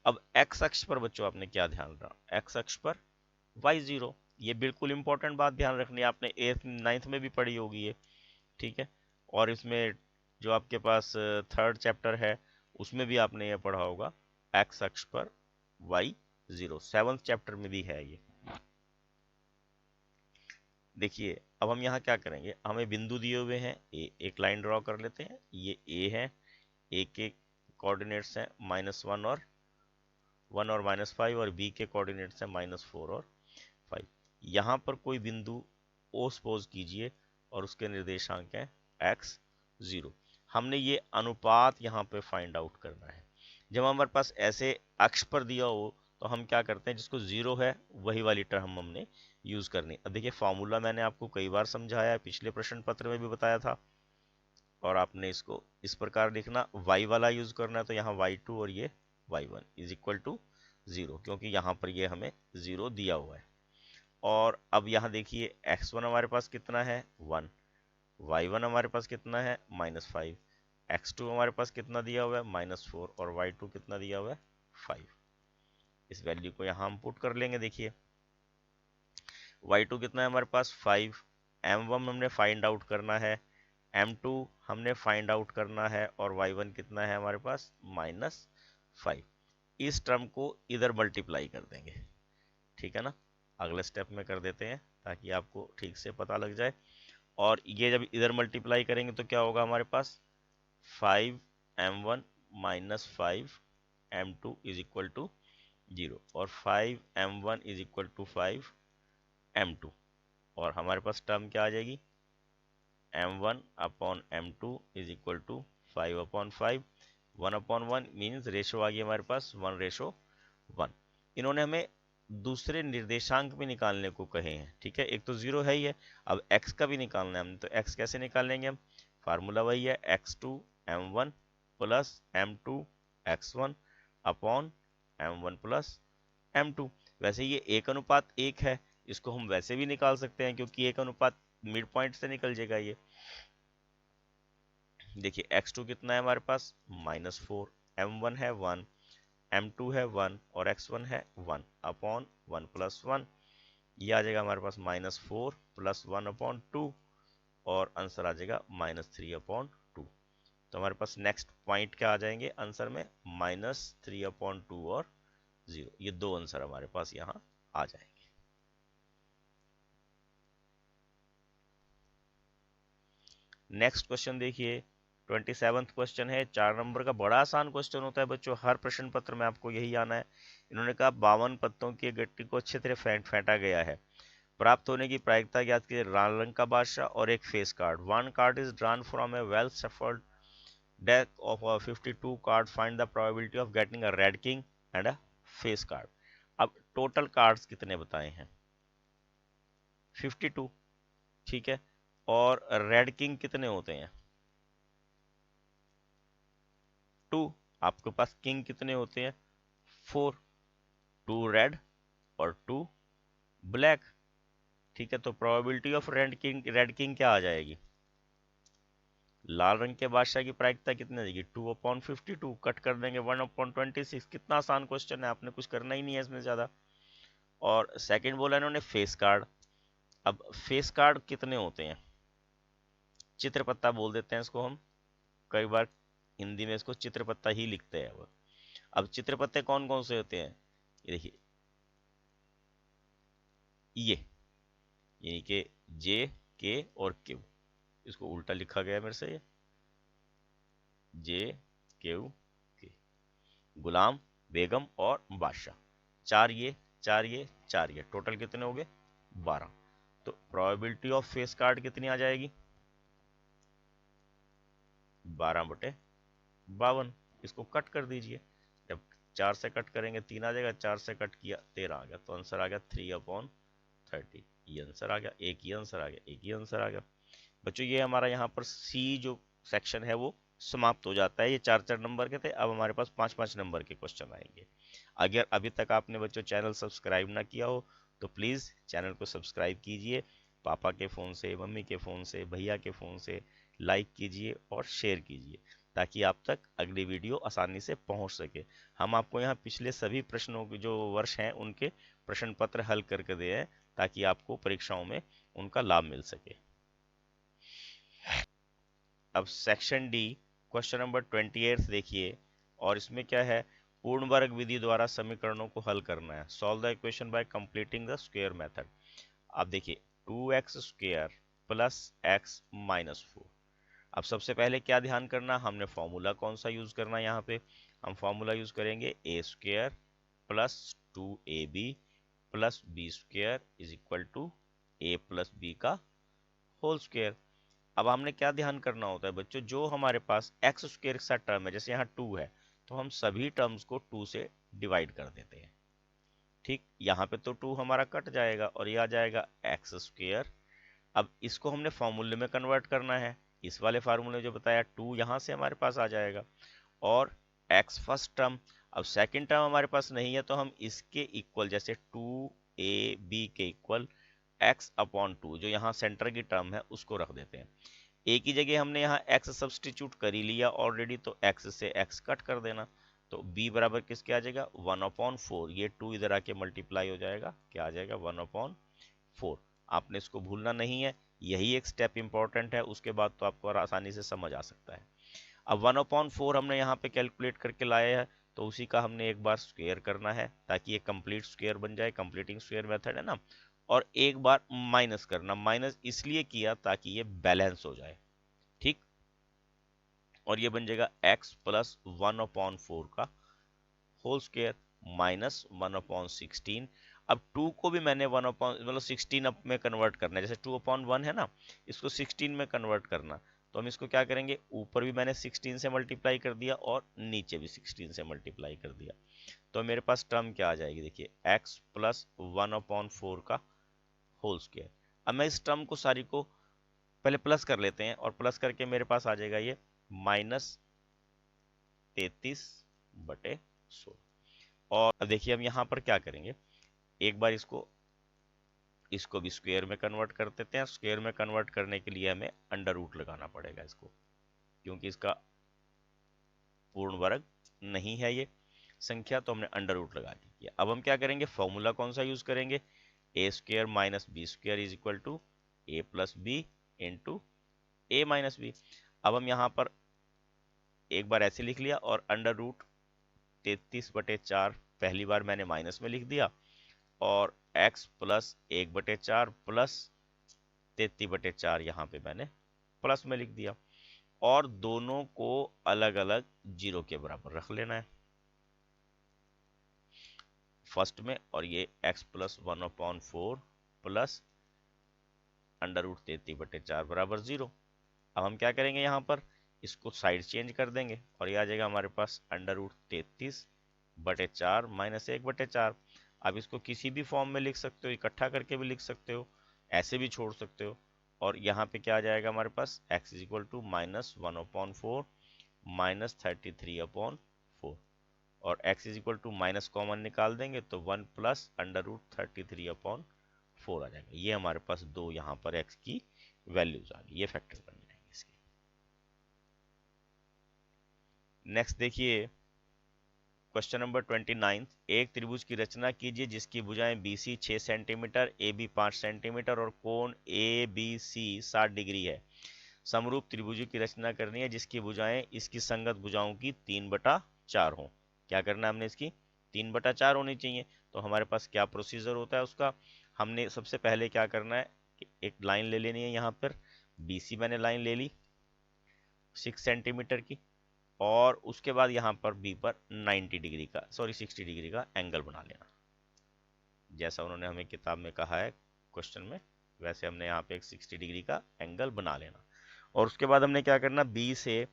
अब एक्स अक्ष पर बच्चों आपने क्या ध्यान रखा, एक्स अक्ष पर y0, ये बिल्कुल इंपॉर्टेंट बात ध्यान रखनी है, आपने 8th 9th में भी पढ़ी होगी ये, ठीक है। और इसमें जो आपके पास 3rd चैप्टर है उसमें भी आपने ये पढ़ा होगा, एक्स अक्ष पर y0, 7th चैप्टर में भी है ये। देखिए अब हम यहाँ क्या करेंगे, हमें बिंदु दिए हुए हैं ए, एक लाइन ड्रॉ कर लेते हैं, ये ए है, ए के कोऑर्डिनेट्स हैं -1 और 1 और -5, और बी के कोऑर्डिनेट्स हैं -4 और 5। यहाँ पर कोई बिंदु ओ सपोज कीजिए और उसके निर्देशांक हैं x0। हमने ये अनुपात यहाँ पे फाइंड आउट करना है। जब हमारे पास ऐसे अक्ष पर दिया हो तो हम क्या करते हैं, जिसको जीरो है वही वाली टर्म हमने यूज करनी। अब देखिए फॉर्मूला मैंने आपको कई बार समझाया है, पिछले प्रश्न पत्र में भी बताया था, और आपने इसको इस प्रकार लिखना, y वाला यूज करना है तो यहाँ y2 और ये y1 इज इक्वल टू 0, क्योंकि यहाँ पर ये हमें 0 दिया हुआ है। और अब यहाँ देखिए x1 हमारे पास कितना है 1, y1 हमारे पास कितना है -5, x2 हमारे पास कितना दिया हुआ है -4, और y2 कितना दिया हुआ है 5। इस वैल्यू को यहाँ हम पुट कर लेंगे। देखिए y2 कितना है हमारे पास 5, m1 हमने फाइंड आउट करना है, m2 हमने फाइंड आउट करना है, और y1 कितना है हमारे पास -5। इस टर्म को इधर मल्टीप्लाई कर देंगे, ठीक है ना, अगले स्टेप में कर देते हैं ताकि आपको ठीक से पता लग जाए। और ये जब इधर मल्टीप्लाई करेंगे तो क्या होगा हमारे पास 5m1 -5 m2 is equal to 0, और 5m1 is equal to 5 m2, और हमारे पास टर्म क्या आ जाएगी m1 upon m2 is equal to 5/5, 1/1 means ratio आ गई हमारे पास 1:1। इन्होंने हमें दूसरे निर्देशांक भी निकालने को कहे हैं, ठीक है, एक तो 0 है ही है, अब x का भी निकालना है हम, तो x कैसे निकालेंगे हम, फार्मूला वही है x2 m1 plus m2 x1 upon m1 plus m2। वैसे ये 1:1 है, इसको हम वैसे भी निकाल सकते हैं क्योंकि 1 अनुपात मिड पॉइंट से निकल जाएगा ये, देखिए x2 कितना है हमारे पास -4, m1 है 1, m2 है 1 और x1 है 1 अपॉन 1 प्लस 1, ये आ जाएगा हमारे पास -4 प्लस 1 अपॉन 2 और आंसर आ जाएगा -3 अपॉन 2। तो हमारे पास नेक्स्ट पॉइंट क्या आ जाएंगे आंसर में -3 अपॉन 2 और 0, ये दो आंसर हमारे पास यहाँ आ जाएंगे। नेक्स्ट क्वेश्चन देखिए 27वां क्वेश्चन है, 4 नंबर का बड़ा आसान क्वेश्चन होता है बच्चों, हर प्रश्न पत्र में आपको यही आना है। इन्होंने कहा 52 पत्तों की गट्टी को अच्छी तरह फेंटा गया है, प्राप्त होने की प्रायिकता ज्ञात कीजिए। लाल रंग का बादशाह और एक face card, one card is drawn from A well shuffled deck of a 52 card, find the probability of getting a red king and a face card। अब टोटल कार्ड्स कितने बताए हैं 52, ठीक है, और रेड किंग कितने होते हैं 2, आपके पास किंग कितने होते हैं 4, 2 रेड और 2 ब्लैक, ठीक है। तो प्रोबेबिलिटी ऑफ रेड किंग क्या आ जाएगी, लाल रंग के बादशाह की प्रायिकता कितनी आ जाएगी 2/52, कट कर देंगे 1/26। कितना आसान क्वेश्चन है, आपने कुछ करना ही नहीं है इसमें ज्यादा। और सेकंड बोला इन्होंने फेस कार्ड, अब फेस कार्ड कितने होते हैं, चित्र पत्ता बोल देते हैं इसको हम, कई बार हिंदी में इसको चित्र पत्ता ही लिखते हैं वो। अब चित्र पत्ते कौन कौन से होते हैं, ये देखिए ये यानी कि जे के और क्यू, इसको उल्टा लिखा गया है मेरे से, ये जे क्यू के, गुलाम, बेगम और बादशाह, चार ये चार ये चार ये, टोटल कितने हो गए 12। तो प्रोबेबिलिटी ऑफ फेस कार्ड कितनी आ जाएगी 12/52, इसको कट कर दीजिए, जब 4 से कट करेंगे 3 आ जाएगा, 4 से कट किया 13 आ गया, तो आंसर आ गया 3/30, ये आंसर आ गया, एक ही आंसर आ गया, एक ही आंसर आ गया। बच्चों ये हमारा यहाँ पर सी जो सेक्शन है वो समाप्त हो जाता है, ये 4-4 नंबर के थे, अब हमारे पास 5-5 नंबर के क्वेश्चन आएंगे। अगर अभी तक आपने बच्चों चैनल सब्सक्राइब ना किया हो तो प्लीज़ चैनल को सब्सक्राइब कीजिए, पापा के फ़ोन से, मम्मी के फ़ोन से, भैया के फ़ोन से लाइक कीजिए और शेयर कीजिए, ताकि आप तक अगली वीडियो आसानी से पहुंच सके। हम आपको यहाँ पिछले सभी प्रश्नों के जो वर्ष हैं उनके प्रश्न पत्र हल करके दे हैं, ताकि आपको परीक्षाओं में उनका लाभ मिल सके। अब सेक्शन डी क्वेश्चन नंबर 28 देखिए, और इसमें क्या है, पूर्ण वर्ग विधि द्वारा समीकरणों को हल करना है। Solve the equation by completing the square method. अब देखिए 2x² प्लस x माइनस 4, अब सबसे पहले क्या ध्यान करना, हमने फॉर्मूला कौन सा यूज करना है, यहाँ पे हम फॉर्मूला यूज करेंगे a² plus 2ab plus b² is equal to a plus b का होल स्क्वायर। अब हमने क्या ध्यान करना होता है बच्चों, जो हमारे पास x² के साथ टर्म है, जैसे यहाँ 2 है तो हम सभी टर्म्स को 2 से डिवाइड कर देते हैं, ठीक। यहाँ पे तो 2 हमारा कट जाएगा और ये आ जाएगा x²। अब इसको हमने फॉर्मूले में कन्वर्ट करना है, इस वाले फार्मूले जो बताया 2 यहाँ से हमारे पास आ जाएगा, और x फर्स्ट टर्म, अब सेकंड टर्म हमारे पास नहीं है तो हम इसके इक्वल, जैसे 2ab के इक्वल x/2 जो यहाँ सेंटर की टर्म है उसको रख देते हैं। एक ही जगह हमने यहाँ x सब्सटीट्यूट कर ही लिया ऑलरेडी, तो x से x कट कर देना, तो b बराबर किसके आ जाएगा 1/4, ये 2 इधर आके मल्टीप्लाई हो जाएगा, क्या आ जाएगा 1/4। आपने इसको भूलना नहीं है, यही एक स्टेप इंपॉर्टेंट है, उसके बाद तो आपको आसानी से समझ आ सकता है। अब 1/4 हमने यहाँ पे कैलकुलेट करके लाया है, तो उसी का हमने एक बार स्क्वायर करना है ताकि ये कंप्लीट स्क्वायर बन जाए, कंप्लीटिंग स्क्वायर मेथड है ना। और एक बार माइनस करना, माइनस इसलिए किया ताकि ये बैलेंस हो जाए, ठीक। और ये बन जाएगा x प्लस 1/4 का होल स्क्वायर माइनस 1/16। अब 2 को भी मैंने 16 अप में कन्वर्ट करना है, जैसे 2/1 है ना, इसको 16 में कन्वर्ट करना, तो हम इसको क्या करेंगे, ऊपर भी मैंने 16 से मल्टीप्लाई कर दिया और नीचे भी 16 से मल्टीप्लाई कर दिया, तो मेरे पास टर्म क्या आ जाएगी, देखिए x प्लस 1/4 का होल स्क्वायर। अब मैं इस टर्म को सारी को पहले प्लस कर लेते हैं, और प्लस करके मेरे पास आ जाएगा ये -33/16। और अब देखिए हम यहाँ पर क्या करेंगे, एक बार इसको भी स्क्वायर में कन्वर्ट कर देते हैं। स्क्वायर में कन्वर्ट करने के लिए हमें अंडर रूट लगाना पड़ेगा इसको, क्योंकि इसका पूर्ण वर्ग नहीं है ये संख्या, तो हमने अंडर रूट लगा दी। अब हम क्या करेंगे, फॉर्मूला कौन सा यूज करेंगे, a square minus B square is equal to a plus B into A minus b. अब हम यहाँ पर एक बार ऐसे लिख लिया, और अंडर रूट 33/4 पहली बार मैंने माइनस में लिख दिया, और x प्लस 1/4 प्लस 33/4 यहाँ पे मैंने प्लस में लिख दिया, और दोनों को अलग अलग 0 के बराबर रख लेना है फर्स्ट में, और ये x plus 1/4 plus under root 33/4 बराबर 0। अब हम क्या करेंगे, यहाँ पर इसको साइड चेंज कर देंगे, और ये आ जाएगा हमारे पास अंडर रूट 33/4 माइनस 1/4। अब इसको किसी भी फॉर्म में लिख सकते हो, इकट्ठा करके भी लिख सकते हो, ऐसे भी छोड़ सकते हो, और यहाँ पे क्या आ जाएगा हमारे पास x is equal to minus 1/4 minus 33/4, और x is equal to minus common निकाल देंगे तो 1 प्लस अंडर रूट 33/4 आ जाएगा। ये हमारे पास दो यहाँ पर x की वैल्यूज आ गई, ये फैक्टर करने जाएंगे इसके। नेक्स्ट देखिए क्वेश्चन नंबर 29। एक त्रिभुज की रचना कीजिए जिसकी भुजाएं BC 6 सेंटीमीटर, AB 5 सेंटीमीटर और कोण ABC 60 डिग्री है। समरूप त्रिभुजों की रचना करनी है जिसकी भुजाएं इसकी संगत भुजाओं की 3/4 हो। क्या करना है हमने, इसकी 3/4 होनी चाहिए। तो हमारे पास क्या प्रोसीजर होता है उसका, हमने सबसे पहले क्या करना है, एक लाइन ले लेनी है, यहाँ पर BC मैंने लाइन ले ली 6 सेंटीमीटर की, और उसके बाद यहाँ पर B पर 60 डिग्री का एंगल बना लेना, जैसा उन्होंने हमें किताब में कहा है क्वेश्चन में, वैसे हमने यहाँ पे एक 60 डिग्री का एंगल बना लेना। और उसके बाद हमने क्या करना, B से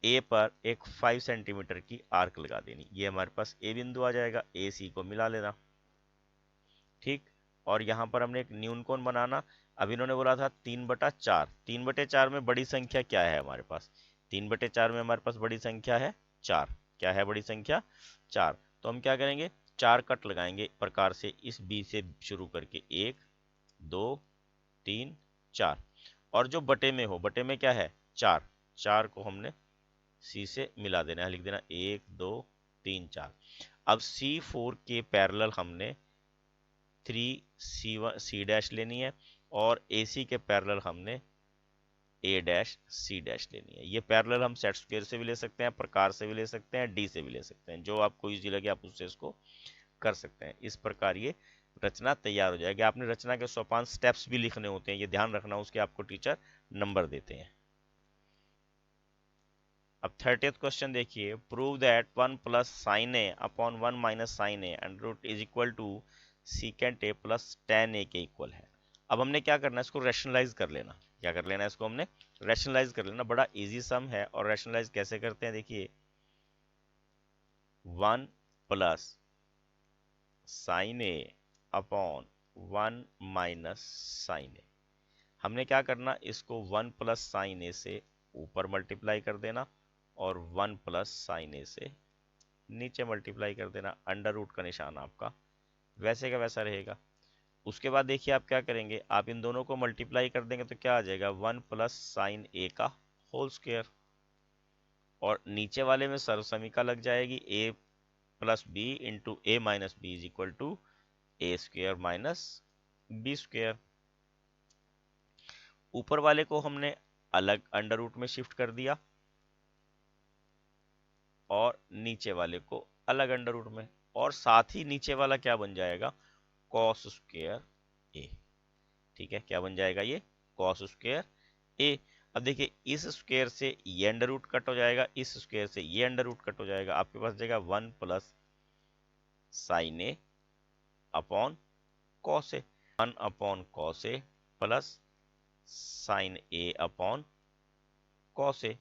A पर एक 5 सेंटीमीटर की आर्क लगा देनी, ये हमारे पास A बिंदु आ जाएगा, AC को मिला लेना, ठीक। और यहाँ पर हमने एक न्यून कोण बनाना। अब इन्होंने बोला था 3/4, 3/4 में बड़ी संख्या क्या है हमारे पास, 3/4 में हमारे पास बड़ी संख्या है 4। क्या है बड़ी संख्या, 4। तो हम क्या करेंगे, 4 कट लगाएंगे प्रकार से, इस B से शुरू करके 1 2 3 4, और जो बटे में हो, बटे में क्या है 4, 4 को हमने C से मिला देना है, लिख देना 1 2 3 4। अब C4 के पैरेलल हमने 3C1 C डैश लेनी है, और AC के पैरेलल हमने A डैश C डैश लेनी है। ये पैरेलल हम सेट स्क्वायर से भी ले सकते हैं, प्रकार से भी ले सकते हैं, D से भी ले सकते हैं, जो आपको इजी लगे आप उससे इसको कर सकते हैं। इस प्रकार ये रचना तैयार हो जाएगी। आपने रचना के सोपान स्टेप्स भी लिखने होते हैं, ये ध्यान रखना, उसके आपको टीचर नंबर देते हैं। अब 30th क्वेश्चन देखिए, prove that 1 plus sine A upon 1 minus sine a under root is equal to secant a plus tan a के इक्वल है। अब हमने क्या करना है, इसको रैशनलाइज कर लेना। क्या कर लेना है, इसको हमने रैशनलाइज कर लेना। बड़ा इजी सम है, और रैशनलाइज कैसे करते हैं देखिए, 1 प्लस साइन ए अपॉन 1 माइनस साइन ए। हमने क्या करना, इसको 1 प्लस साइन ए से ऊपर मल्टीप्लाई कर देना, और 1 प्लस साइन ए से नीचे मल्टीप्लाई कर देना। अंडर रूट का निशान आपका वैसे का वैसा रहेगा। उसके बाद देखिए आप क्या करेंगे, आप इन दोनों को मल्टीप्लाई कर देंगे तो क्या आ जाएगा, 1 प्लस साइन ए का होल स्क्वायर, और नीचे वाले में सर्वसमीका लग जाएगी a plus B into A minus B is equal to A square minus B square. ऊपर वाले को हमने अलग अंडर रूट में शिफ्ट कर दिया, और नीचे वाले को अलग अंडर रूट में, और साथ ही नीचे वाला क्या बन जाएगा, कॉस स्क्वायर ए। ठीक है, क्या बन जाएगा ये, कॉस स्क्वायर ए। अब देखिए इस स्क्वायर से ये अंडर रूट कट हो जाएगा, इस स्क्वायर से ये अंडर रूट कट हो जाएगा, आपके पास जाएगा 1 plus sine A upon cos A, 1 upon cos A plus sine A upon cos A.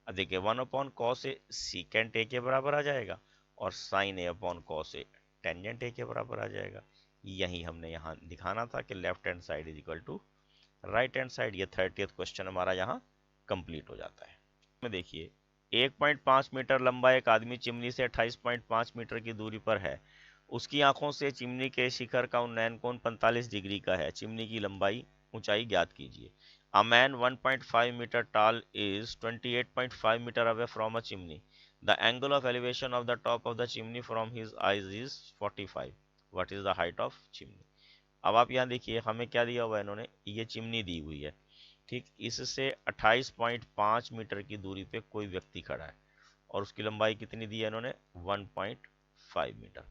अब देखिए 1 upon cos A secant A के बराबर आ जाएगा, और sine A upon cos A tangent A के बराबर आ जाएगा। यही हमने यहाँ दिखाना था कि left hand side is equal to right hand side. ये 30th क्वेश्चन हमारा यहाँ कंप्लीट हो जाता है। में देखिए 1.5 मीटर लंबा एक आदमी चिमनी से 28.5 मीटर की दूरी पर है। उसकी आंखों से चिमनी के शिखर का उन्नयन कोण 45 डिग्री का है। चिमनी की लंबाई ऊंचाई ज्ञात कीजिए। A man 1.5 metre tall is 28.5 metre away from a chimney. The angle of elevation of the top of the chimney from his eyes is 45। What is the height of chimney. अब आप यहाँ देखिए हमें क्या दिया हुआ है, इन्होंने ये चिमनी दी हुई है, ठीक, इससे 28.5 मीटर की दूरी पे कोई व्यक्ति खड़ा है और उसकी लंबाई कितनी दी है इन्होंने, 1.5 मीटर।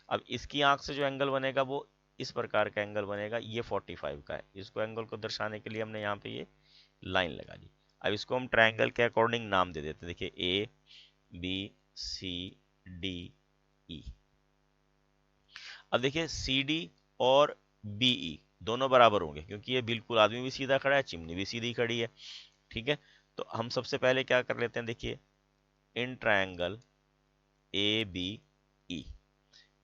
अब इसकी आंख से जो एंगल बनेगा वो इस प्रकार का एंगल बनेगा, ये 45 का है। इसको एंगल को दर्शाने के लिए हमने यहाँ पे ये लाइन लगा दी। अब इसको हम ट्रायंगल के अकॉर्डिंग नाम दे देते हैं। देखिए ए बी सी डी ई। अब देखिए सी डी और बीई दोनों बराबर होंगे क्योंकि ये बिल्कुल आदमी भी सीधा खड़ा है, चिमनी भी सीधी खड़ी है, ठीक है। तो हम सबसे पहले क्या कर लेते हैं, देखिए in triangle A B E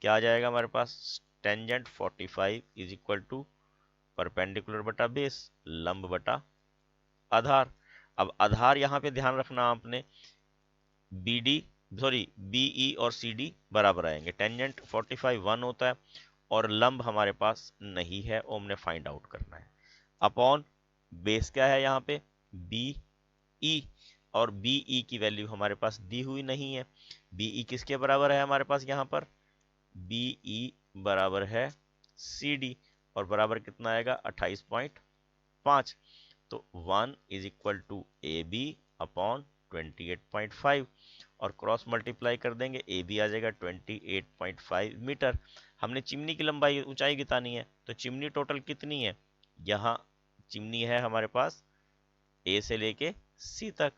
क्या आ जाएगा हमारे पास, tangent 45 is equal to perpendicular बटा बेस, लंब बटा आधार। अब आधार यहाँ पे ध्यान रखना आपने, बी डी सॉरी बीई और सी डी बराबर आएंगे। टेंजेंट 45 1 होता है और लंब हमारे पास नहीं है, वो हमने फाइंड आउट करना है। अपॉन बेस क्या है यहाँ पे, बी ई, और बी ई की वैल्यू हमारे पास दी हुई नहीं है। बी ई किसके बराबर है हमारे पास यहाँ पर, बी ई बराबर है सी डी, और बराबर कितना आएगा 28.5। तो 1 is equal to A B upon 28.5 और क्रॉस मल्टीप्लाई कर देंगे, ए बी आ जाएगा 28.5 मीटर। हमने चिमनी की लंबाई ऊंचाई गितानी है, तो चिमनी टोटल कितनी है, यहाँ चिमनी है हमारे पास ए से लेके सी तक,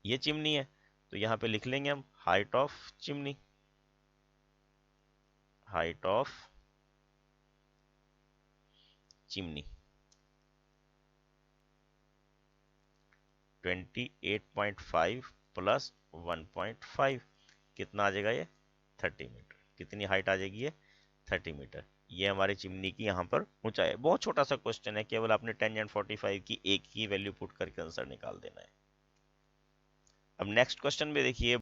ये चिमनी है। तो यहाँ पे लिख लेंगे हम height of chimney, height of chimney 28.5 plus 1.5 कितना आ जाएगा, ये 30 मीटर। कितनी हाइट आ जाएगी ये, 30 मीटर। ये हमारी चिमनी की यहाँ पर ऊंचाई है। बहुत छोटा सा क्वेश्चन है, केवल आपने टेंजेंट 45 की एक ही वैल्यू पुट करके आंसर निकाल देना है। अब नेक्स्ट क्वेश्चन में देखिए,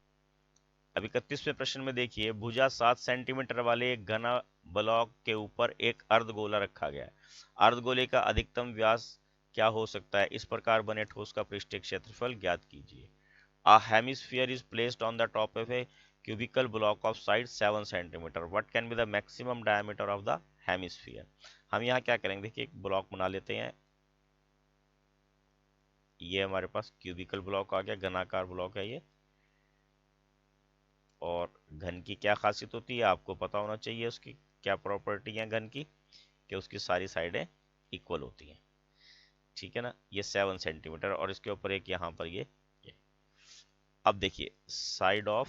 अब 31वें प्रश्न में देखिए, भुजा 7 सेंटीमीटर वाले एक घना ब्लॉक के ऊपर एक अर्धगोला रखा गया है। अर्धगोले का अधिकतम व्यास क्या हो सकता है, इस प्रकार बने ठोस का पृष्ठीय क्षेत्रफल ज्ञात कीजिए। A hemisphere is placed on the top of a cubical block of size 7 centimeter. What can be the maximum diameter of the hemisphere? हम यहाँ क्या करेंगे, देखिए एक ब्लॉक बना लेते हैं। ये हमारे पास क्यूबिकल ब्लॉक आ गया, घनाकार ब्लॉक है ये। और घन की क्या खासियत होती है आपको पता होना चाहिए, उसकी क्या प्रॉपर्टी है घन की, कि उसकी सारी साइडें इक्वल होती हैं, ठीक है ना। ये 7 सेंटीमीटर और इसके ऊपर एक यहाँ पर ये। अब देखिए साइड ऑफ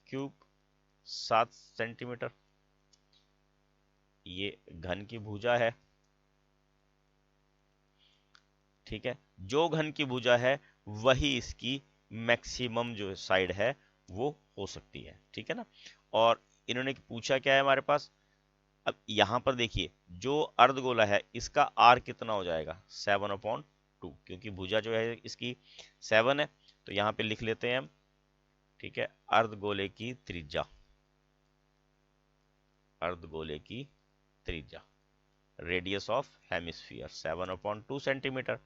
क्यूब 7 सेंटीमीटर, ये घन की भुजा है, ठीक है। जो घन की भुजा है वही इसकी मैक्सिमम जो साइड है वो हो सकती है, ठीक है ना। और इन्होंने पूछा क्या है हमारे पास, अब यहां पर देखिए जो अर्धगोला है इसका आर कितना हो जाएगा, 7/2, क्योंकि भुजा जो है इसकी 7 है। तो यहाँ पे लिख लेते हैं हम, ठीक है, अर्धगोले की त्रिज्या, अर्धगोले की त्रिज्या, रेडियस ऑफ हेमिस्फीयर 7/2 सेंटीमीटर।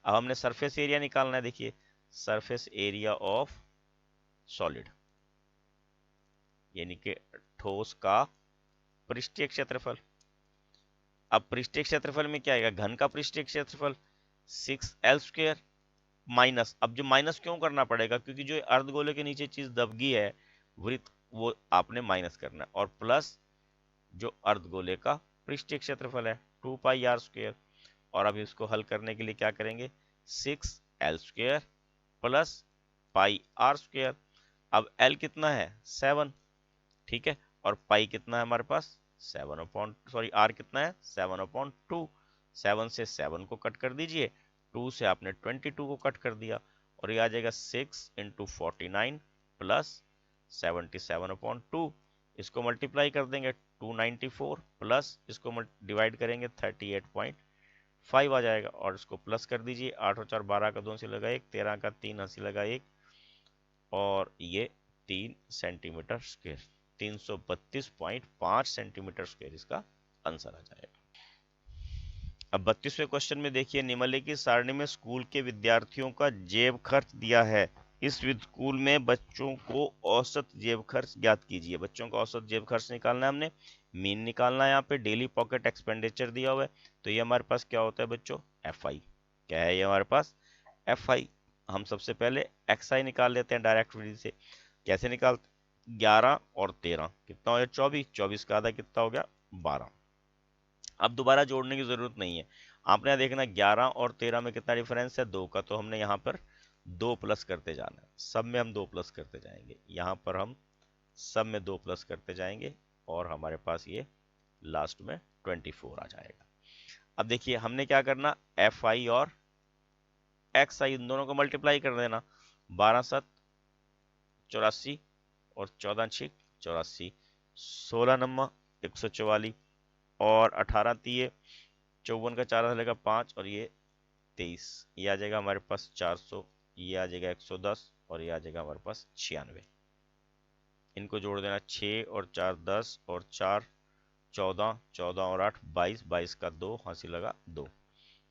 अब हमने सरफेस एरिया निकालना है, देखिए सरफेस एरिया ऑफ सॉलिड यानी कि ठोस का पृष्ठीय क्षेत्रफल। अब पृष्ठीय क्षेत्रफल में क्या आएगा, घन का पृष्ठीय क्षेत्रफल 6L² माइनस, अब जो माइनस क्यों करना पड़ेगा, क्योंकि जो अर्धगोले के नीचे चीज दबगी है वृत्त, वो आपने माइनस करना है, और प्लस जो अर्धगोले का पृष्ठीय क्षेत्रफल है 2πr²। और अब इसको हल करने के लिए क्या करेंगे, 6L² प्लस πr²। अब L कितना है 7, ठीक है, और पाई कितना है हमारे पास 7 कितना है 7/2। 7 से 7 को कट कर दीजिए, 2 से आपने 22 को कट कर दिया, और ये आ जाएगा 6 × 49 प्लस 77/2। इसको मल्टीप्लाई कर देंगे 294 प्लस इसको डिवाइड करेंगे 38.5 आ जाएगा, और इसको प्लस कर दीजिए, 8 और 4 12 का 2 हंसी लगा 1, 13 का 3 हंसी लगा 1, और ये 3 सेंटीमीटर स्क्वायर। 332.5 सेंटीमीटर स्क्वायर इसका आंसर आ जाएगा। अब 32वें क्वेश्चन में देखिए, निम्नलिखित सारणी में स्कूल के विद्यार्थियों का जेब खर्च दिया है, इस स्कूल में बच्चों को औसत जेब खर्च ज्ञात कीजिए। बच्चों का औसत जेब खर्च निकालना है, हमने मीन निकालना है। यहाँ पे डेली पॉकेट एक्सपेंडिचर दिया हुआ है, तो ये हमारे पास क्या होता है बच्चों, एफ आई। क्या है ये हमारे पास, एफ आई। हम सबसे पहले एक्स आई निकाल लेते हैं डायरेक्ट विधि से। कैसे निकालते, 11 और 13 कितना हो गया, 24, 24 का आधा कितना हो गया, 12। अब दोबारा जोड़ने की जरूरत नहीं है, आपने यहाँ देखना 11 और 13 में कितना डिफरेंस है, 2 का, तो हमने यहाँ पर 2 प्लस करते जाना है, सब में हम 2 प्लस करते जाएंगे, यहाँ पर हम सब में 2 प्लस करते जाएंगे और हमारे पास ये लास्ट में 24 आ जाएगा। अब देखिए हमने क्या करना, एफ आई और एक्स आई इन दोनों को मल्टीप्लाई कर देना, 12 7 84 और 14 6 84, 16 नंबर 144 और 18 तिये 54 का 4 चलेगा 5 और ये 23, ये आ जाएगा हमारे पास 400, ये आ जाएगा 110 और ये आ जाएगा हमारे पास 96। इनको जोड़ देना, 6 और 4 10 और 4 14, 14 और 8 22, 22 का 2 हासिल लगा 2,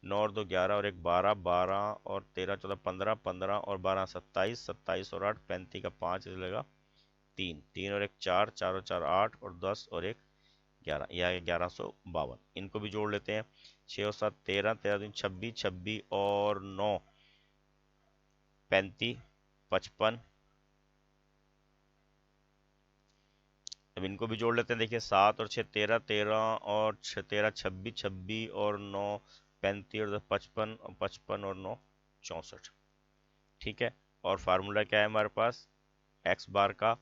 9 और 2 11 और 1 12, 12 और 13 14 15, 15 और 12 27, 27 और 8 35 का 5 लगा 3, 3 और 1 4, 4 और 4 8 और 10 और 1 11, यह है 1152। इनको भी जोड़ लेते हैं, 6 और 7 13, 13 दूनी 26, 26 और 9 35 55। अब इनको भी जोड़ लेते हैं, देखिए 7 और 6 13, 13 और 6 13 26, 26 और 9 35 और 10 55 और 55 और 9 64। ठीक है, और फार्मूला क्या है हमारे पास, एक्स बार का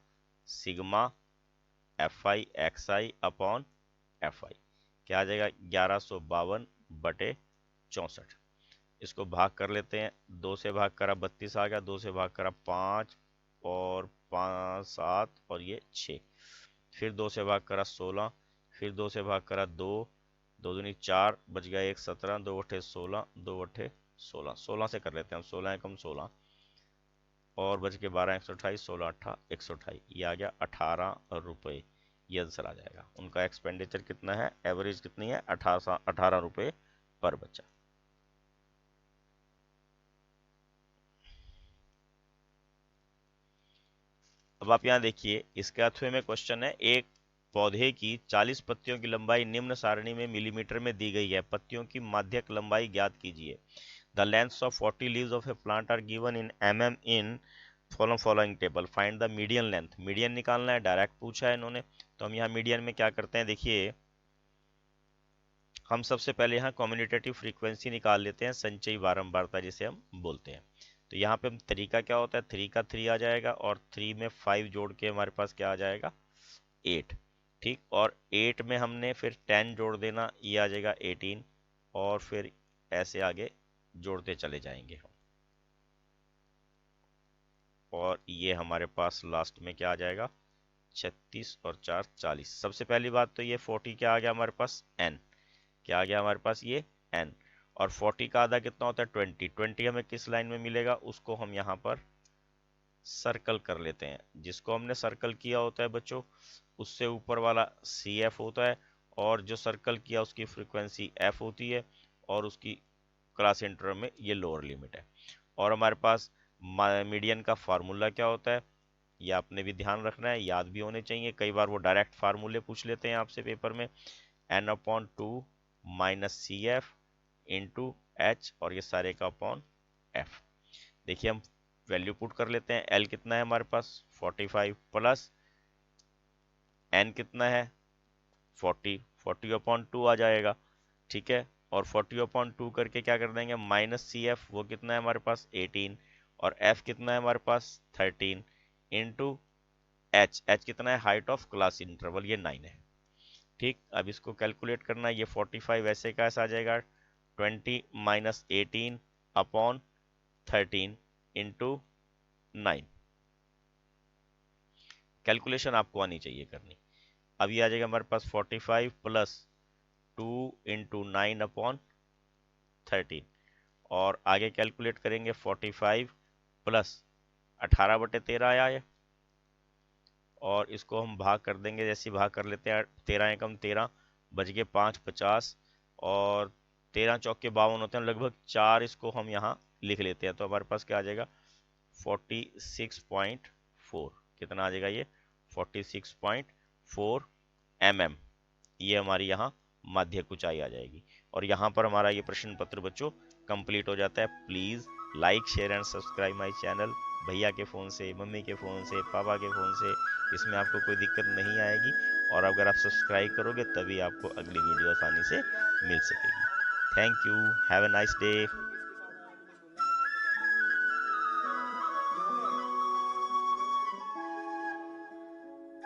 sigma F I x I upon F I, क्या आ जाएगा 1152 बटे 64। इसको भाग कर लेते हैं, 2 से भाग करा 32 आ गया, 2 से भाग करा 5 और 5 7 और ये 6, फिर 2 से भाग करा 16, फिर 2 से भाग करा 2, 2 दूनी 4 बच गया 1 17, 2 बटे 16, 2 बटे 16, 16 से कर लेते हैं हम, 16 कम 16 और बच के 12 128, 16 8 128, ये आ गया 18 रुपये, ये आंसर आ जाएगा। उनका एक्सपेंडिचर कितना है, एवरेज कितनी है, 18 रुपये पर बच्चा। अब आप यहाँ देखिए, इसके अथवे में क्वेश्चन है, एक पौधे की 40 पत्तियों की लंबाई निम्न सारणी में मिलीमीटर में दी गई है, पत्तियों की माध्यक लंबाई ज्ञात कीजिए। The lengths of 40 leaves of a plant are given in mm in following table, find the median length. Median निकालना है, डायरेक्ट पूछा है इन्होंने, तो हम यहाँ मीडियन में क्या करते हैं, देखिए हम सबसे पहले यहाँ कम्युनिटेटिव फ्रीक्वेंसी निकाल लेते हैं, संचयी बारंबारता जिसे हम बोलते हैं। तो यहाँ पे हम तरीका क्या होता है, 3 का 3 आ जाएगा और 3 में 5 जोड़ के हमारे पास क्या आ जाएगा, 8। ठीक, और 8 में हमने फिर 10 जोड़ देना, ये आ जाएगा 18 और फिर ऐसे आगे जोड़ते चले जाएंगे हम, और ये हमारे पास लास्ट में क्या आ जाएगा, 36 और 4 40। सबसे पहली बात तो ये 40 क्या आ गया हमारे पास, n, क्या आ गया हमारे पास ये n, और 40 का आधा कितना होता है 20, 20 हमें किस लाइन में मिलेगा, उसको हम यहाँ पर सर्कल कर लेते हैं। जिसको हमने सर्कल किया होता है बच्चों, उससे ऊपर वाला सी एफ होता है, और जो सर्कल किया उसकी फ्रीक्वेंसी एफ होती है, और उसकी क्लास इंटरवल में ये लोअर लिमिट है। और हमारे पास मीडियन का फार्मूला क्या होता है, ये आपने भी ध्यान रखना है, याद भी होने चाहिए, कई बार वो डायरेक्ट फार्मूले पूछ लेते हैं आपसे पेपर में, n/2 minus C F into H और ये सारे का अपॉन एफ। देखिए हम वैल्यू पुट कर लेते हैं, L कितना है हमारे पास 45 प्लस N कितना है 40, 40/2 आ जाएगा। ठीक है, और 40/2 करके क्या कर देंगे, माइनस सी एफ वो कितना है हमारे पास 18 और F कितना है हमारे पास 13 इंटू एच, एच कितना है हाइट ऑफ क्लास इंटरवल, ये 9 है। ठीक, अब इसको कैलकुलेट करना है, ये 45 ऐसे का ऐसा आ जाएगा 20 माइनस 18 अपॉन 13 इंटू 9। कैलकुलेशन आपको आनी चाहिए करनी। अब ये आ जाएगा हमारे पास 45 प्लस 2 इंटू 9 अपॉन 13, और आगे कैलकुलेट करेंगे 45 प्लस 18/13 आया है, और इसको हम भाग कर देंगे, जैसे ही भाग कर लेते हैं 13 एकम 13, बच गए 5 50, और 13 चौके 52 होते हैं, लगभग 4 इसको हम यहाँ लिख लेते हैं, तो हमारे पास क्या आ जाएगा 46.4। कितना आ जाएगा ये 46.4 mm, ये हमारी यहाँ माध्यक ऊंचाई आ जाएगी। और यहाँ पर हमारा ये प्रश्न पत्र बच्चों कंप्लीट हो जाता है। Please like share and subscribe my channel. भैया के फ़ोन से, मम्मी के फ़ोन से, पापा के फ़ोन से, इसमें आपको कोई दिक्कत नहीं आएगी। और अगर आप सब्सक्राइब करोगे तभी आपको अगली वीडियो आसानी से मिल सकेगी। Thank you, have a nice day.